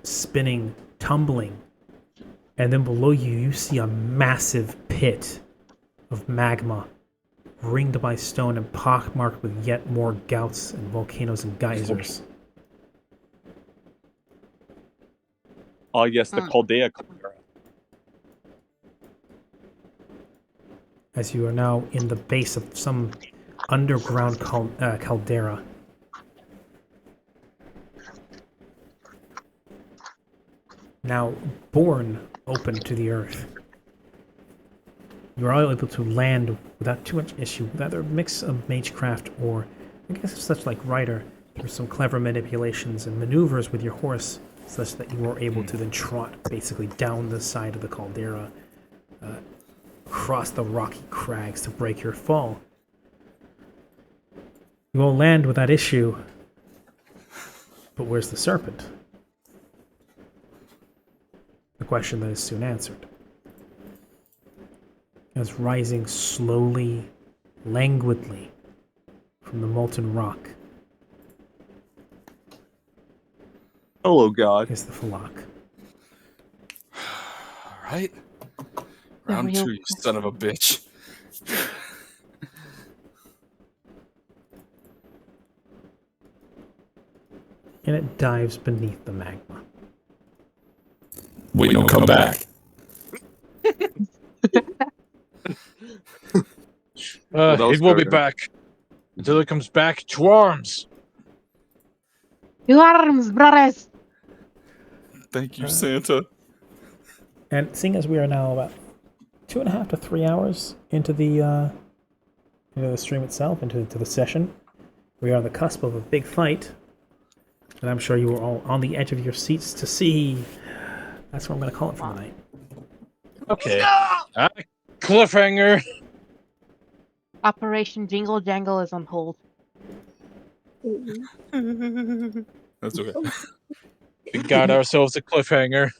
spinning, tumbling. And then below you, you see a massive pit of magma, ringed by stone and pockmarked with yet more gouts and volcanoes and geysers. Oh yes, the Chaldea caldera. As you are now in the base of some underground caldera. Now born open to the earth. You are all able to land without too much issue, with either a mix of magecraft or, I guess such like Rider, through some clever manipulations and maneuvers with your horse, such that you are able to then trot basically down the side of the caldera, across the rocky crags to break your fall. You will land without issue, but where's the serpent? A question that is soon answered. As rising slowly, languidly, from the molten rock Hello, God. is the Falak. Alright. Round real 2, you son of a bitch. And it dives beneath the magma. We don't come back. Well, that was It will be fair. back until it comes back to arms. To arms, brothers! Thank you, Santa. And seeing as we are now about 2.5 to 3 hours into the stream itself, into the session, we are on the cusp of a big fight. And I'm sure you were all on the edge of your seats to see. That's what I'm going to call it for the night. Okay. Cliffhanger. Operation Jingle Jangle is on hold. That's okay. We got ourselves a cliffhanger.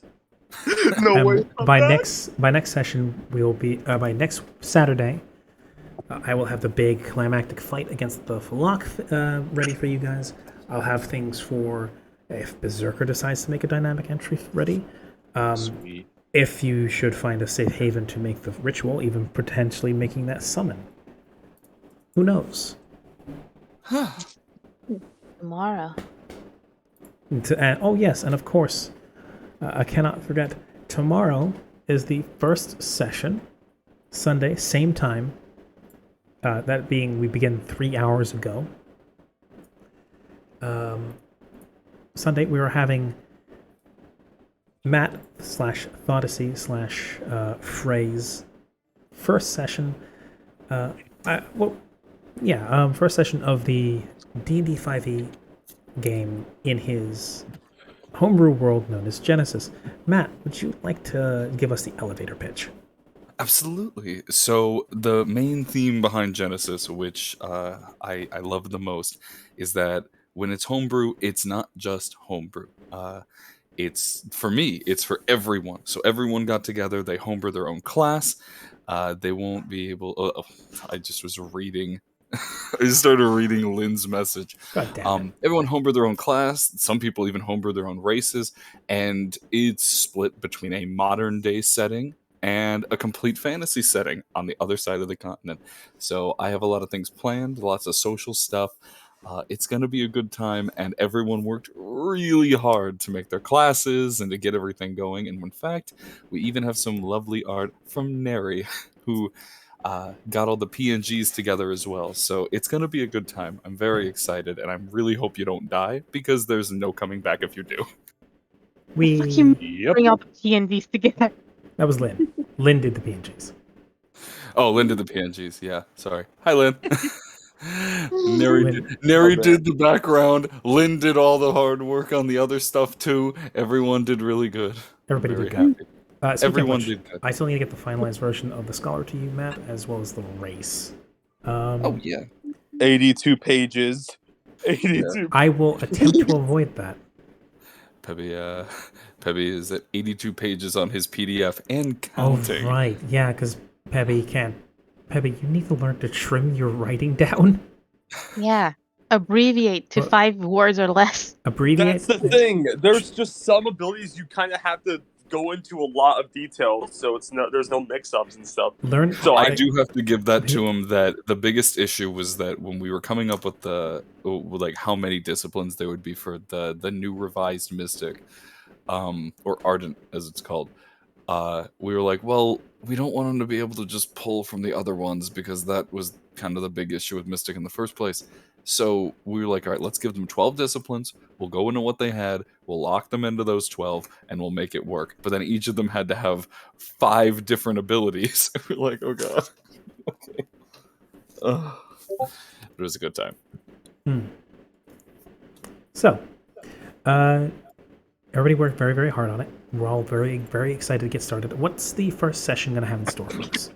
No way. By next session, we'll be by next Saturday. I will have the big climactic fight against the Falak ready for you guys. I'll have things for if Berserker decides to make a dynamic entry ready. Sweet. If you should find a safe haven to make the ritual, even potentially making that summon. Who knows? Tomorrow. Oh yes, and of course, I cannot forget, tomorrow is the first session, Sunday, same time. That being, we begin 3 hours ago. Sunday, we were having Matt / Thoughtasy / Phrase first session. First session of the D&D 5e game in his homebrew world known as Genesis. Matt, would you like to give us the elevator pitch? Absolutely. So the main theme behind Genesis, which I love the most, is that when it's homebrew, it's not just homebrew. It's for me, it's for everyone. So everyone got together, they homebrew their own class. They won't be able. I just was reading I started reading Lynn's message. God damn it. Everyone homebrew their own class. Some people even homebrew their own races, and it's split between a modern day setting and a complete fantasy setting on the other side of the continent. So I have a lot of things planned, lots of social stuff. It's going to be a good time, and everyone worked really hard to make their classes and to get everything going. And in fact, we even have some lovely art from Neri, who got all the PNGs together as well. So it's going to be a good time. I'm very excited, and I really hope you don't die, because there's no coming back if you do. We Fucking Yep. bring all the TNVs together. That was Lynn. Lynn did the PNGs. Oh, Lynn did the PNGs. Yeah, sorry. Hi, Lynn. Neri Oh, did the background. Lynn did all the hard work on the other stuff too. Everyone did really good. Everybody Very did good. happy. Speaking of Everyone which, did good. I still need to get the finalized version of the Scholar to You map as well as the race. Oh yeah. 82 pages. 82. I will attempt to avoid that. Peppy is at 82 pages on his PDF and counting. Oh, right. Yeah, because Peppy can't. Peppy, you need to learn to trim your writing down. Yeah. Abbreviate to Well- 5 words or less. Abbreviate. That's the thing. There's just some abilities you kind of have to go into a lot of detail, so there's no mix-ups and stuff. Learn. So I do have to give that to him, that the biggest issue was that when we were coming up with like how many disciplines there would be for the new revised Mystic, or Ardent as it's called, we were like, well, we don't want him to be able to just pull from the other ones, because that was kind of the big issue with Mystic in the first place. So we were like, all right, let's give them 12 disciplines. We'll go into what they had. We'll lock them into those 12, and we'll make it work. But then each of them had to have 5 different abilities. We're like, oh god. Okay. But it was a good time. So, everybody worked very, very hard on it. We're all very, very excited to get started. What's the first session going to have in store for us?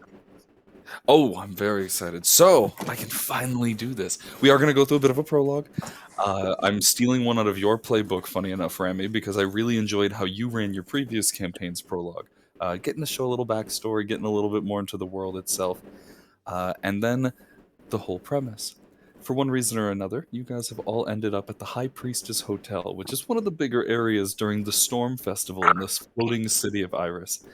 Oh, I'm very excited. So, I can finally do this. We are going to go through a bit of a prologue. I'm stealing one out of your playbook, funny enough, Rami, because I really enjoyed how you ran your previous campaign's prologue. Getting to show a little backstory, getting a little bit more into the world itself, and then the whole premise. For one reason or another, you guys have all ended up at the High Priestess Hotel, which is one of the bigger areas during the Storm Festival in this floating city of Iris.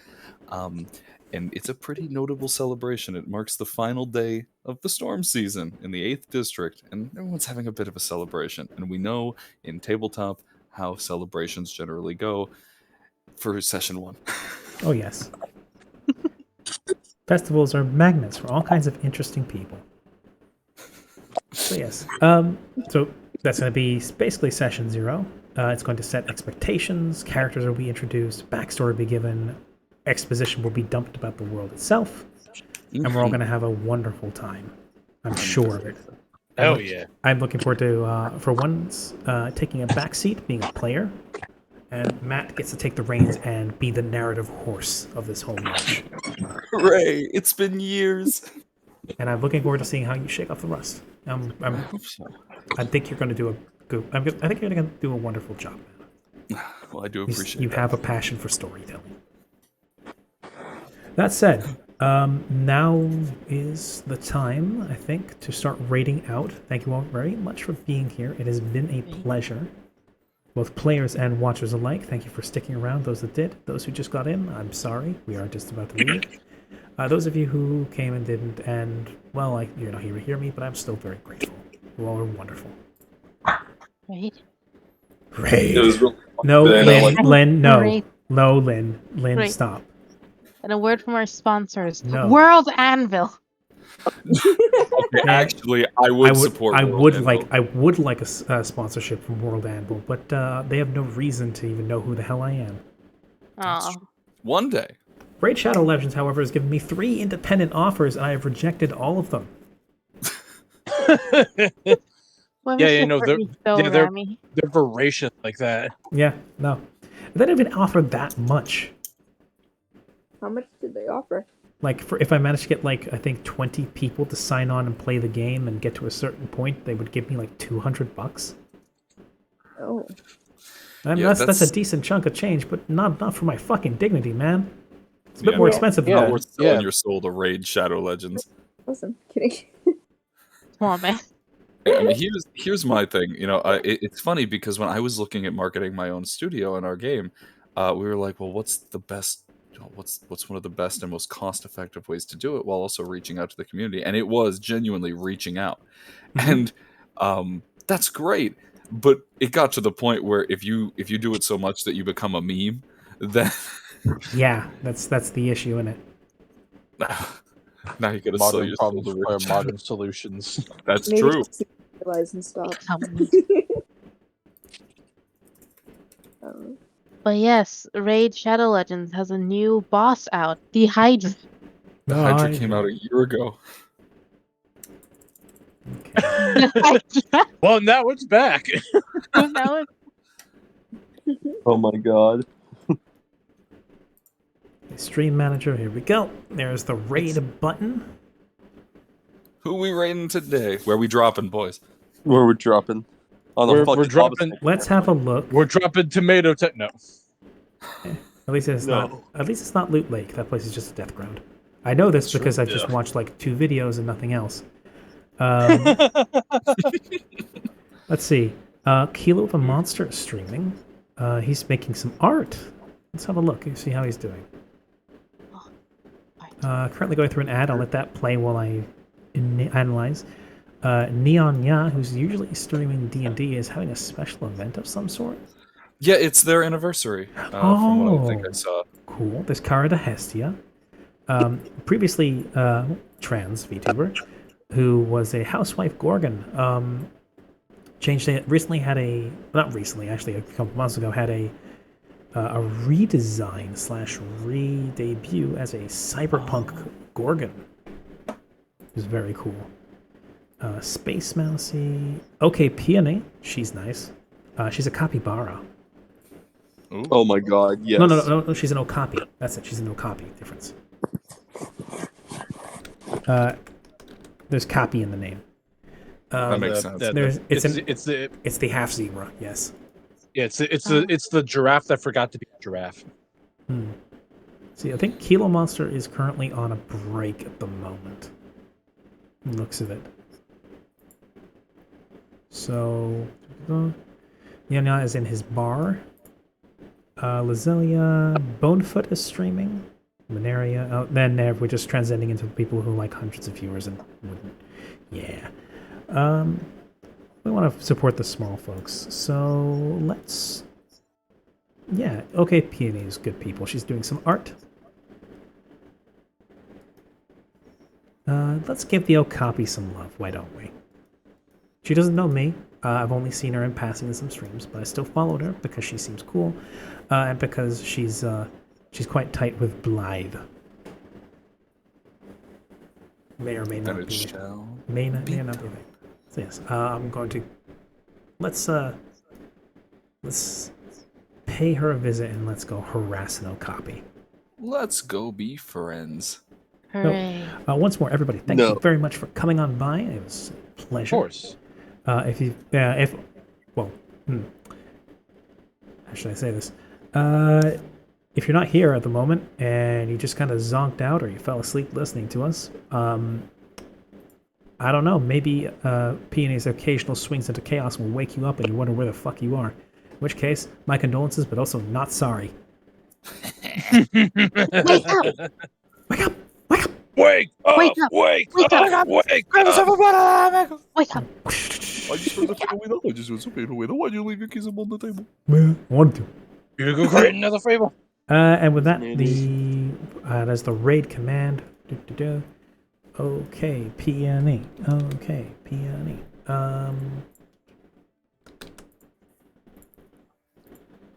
And it's a pretty notable celebration. It marks the final day of the storm season in the 8th district, and everyone's having a bit of a celebration. And we know in tabletop how celebrations generally go for session 1. Oh, yes. Festivals are magnets for all kinds of interesting people. So, yes. So that's going to be basically session 0. It's going to set expectations, characters will be introduced, backstory will be given, exposition will be dumped about the world itself, and we're all going to have a wonderful time. I'm sure of it. Hell yeah. I'm looking forward to, for once, taking a backseat, being a player, and Matt gets to take the reins and be the narrative horse of this whole match. Hooray! It's been years! And I'm looking forward to seeing how you shake off the rust. I hope so. I think you're going to do a good. I think you're going to do a wonderful job. Well, I do appreciate You that. have a passion for storytelling. That said, now is the time, I think, to start rating out. Thank you all very much for being here. It has been a pleasure. Both players and watchers alike, thank you for sticking around. Those that did, those who just got in, I'm sorry. We are just about to leave. Those of you who came and didn't, and, well, you're not here to hear me, but I'm still very grateful. You all are wonderful. Right? Great. It was really No, Then I like- Lynn, no. Right. No, Lynn. Lynn, Right. stop. And a word from our sponsors. No. World Anvil. Okay, actually, I would support. I World would Anvil. like a sponsorship from World Anvil, but they have no reason to even know who the hell I am. Aw. One day. Raid Shadow Legends, however, has given me 3 independent offers, and I have rejected all of them. Why Yeah, was yeah, your no, heart they're- beat so, yeah, they're- Rami? They're voracious like that. Yeah, no. They didn't even offer that much. How much did they offer? Like, if I managed to get, I think 20 people to sign on and play the game and get to a certain point, they would give me, $200. Oh. I mean, Yeah, that's a decent chunk of change, but not for my fucking dignity, man. It's a bit Yeah, more no. expensive than Yeah. Not that. worth selling Yeah. your soul to Raid Shadow Legends. Listen, kidding. Come on, man. I mean, here's my thing. It's funny because when I was looking at marketing my own studio and our game, we were like, well, what's the best? What's one of the best and most cost-effective ways to do it while also reaching out to the community? And it was genuinely reaching out, and that's great. But it got to the point where if you do it so much that you become a meme, then Yeah, that's the issue in it. now you gotta sell Modern your soul problems to require rich. modern solutions. That's Maybe true. just realize and stop. But yes, Raid Shadow Legends has a new boss out, the Hydra. The Hydra came out a year ago. The Hydra. Well, now it's back. Now it's Oh my god. Stream manager, here we go. There's the raid button. Who we raiding today? Where we dropping, boys? Where we're dropping. On the We're fucking dropping. opposite. Let's have a look. We're dropping tomato. No. At least it's No. not. At least it's not Loot Lake. That place is just a death ground. I know this because I've just watched like 2 videos and nothing else. Let's see. Kilo the Monster is streaming. He's making some art. Let's have a look and see how he's doing. Currently going through an ad. I'll let that play while I analyze. Neon Ya, who's usually streaming D&D, is having a special event of some sort. Yeah, it's their anniversary. From what I think I saw. Cool. There's Cara de Hestia, previously trans VTuber, who was a housewife Gorgon. Changed it. Recently had a, not recently, actually a couple months ago, had a redesign / re-debut as a cyberpunk Gorgon. It was very cool. Space Mousy. Okay, Peony. She's nice. She's a capybara. Ooh. Oh my god, yes. No, she's an okapi. That's it. She's an okapi. Difference. There's copy in the name. That makes sense. It's the half zebra. Yes. Yeah, it's the giraffe that forgot to be a giraffe. See, I think Kilo Monster is currently on a break at the moment. Looks of it. So, Yana is in his bar. Lazelia, Bonefoot is streaming. Mineria. Oh, then we're just transcending into people who like hundreds of viewers and wouldn't. Yeah. We want to support the small folks. So let's. Yeah. Okay, Peony is good people. She's doing some art. Let's give the Okapi some love. Why don't we? She doesn't know me. I've only seen her in passing in some streams, but I still followed her because she seems cool, and because she's quite tight with Blythe. May or may not be. May not be. So yes, I'm going to let's pay her a visit and let's go harass an Okapi. Let's go be friends. hooray. Once more, everybody, thank you very much for coming on by. It was a pleasure. Of course. How should I say this? If you're not here at the moment and you just kind of zonked out or you fell asleep listening to us, I don't know, maybe Peony's occasional swings into chaos will wake you up and you wonder where the fuck you are. In which case, my condolences, but also not sorry. Wake up! Wake up! Wake up! Wake up! Wake up! Wake Wake up! up! Wake Wake up! Wake up! I just want to take away the I just want to take away the Why'd you leave your keys on the table? I wanted to. You go create another fable. And with that, that's the raid command. Okay, Peony. Okay, Peony.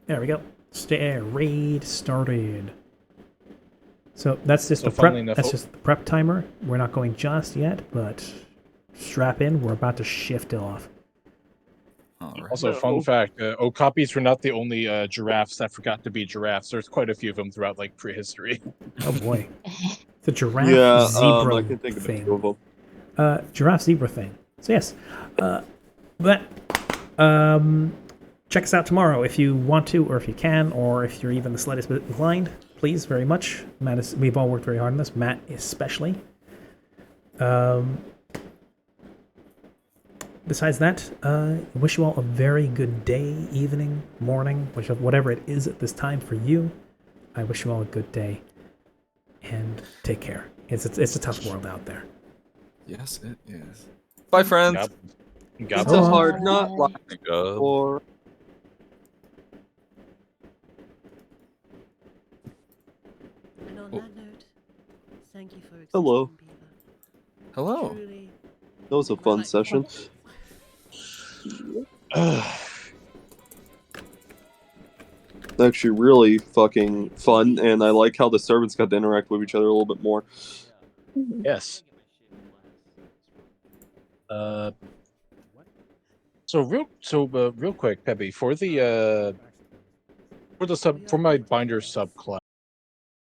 There we go. Raid started. So that's just the prep. That's just the prep timer. We're not going just yet, but strap in. We're about to shift off. Right. Also, fun fact: okapis were not the only giraffes that forgot to be giraffes. There's quite a few of them throughout like prehistory. Oh boy, the giraffe zebra I can think of thing. two of them. Giraffe zebra thing. So yes, check us out tomorrow if you want to, or if you can, or if you're even the slightest bit inclined. Please, very much. We've all worked very hard on this. Matt especially. besides that, wish you all a very good day, evening, morning, whatever it is at this time for you. I wish you all a good day, and take care. It's a tough world out there. Yes, it is. Bye, friends. God It's So a long. hard not Bye. life God. or And on that note, thank you for existing, Hello. Beaver. Hello. Truly, That was a fun session. Actually, really fucking fun, and I like how the servants got to interact with each other a little bit more. Yes. So real quick, Peppy, for my binder subclass.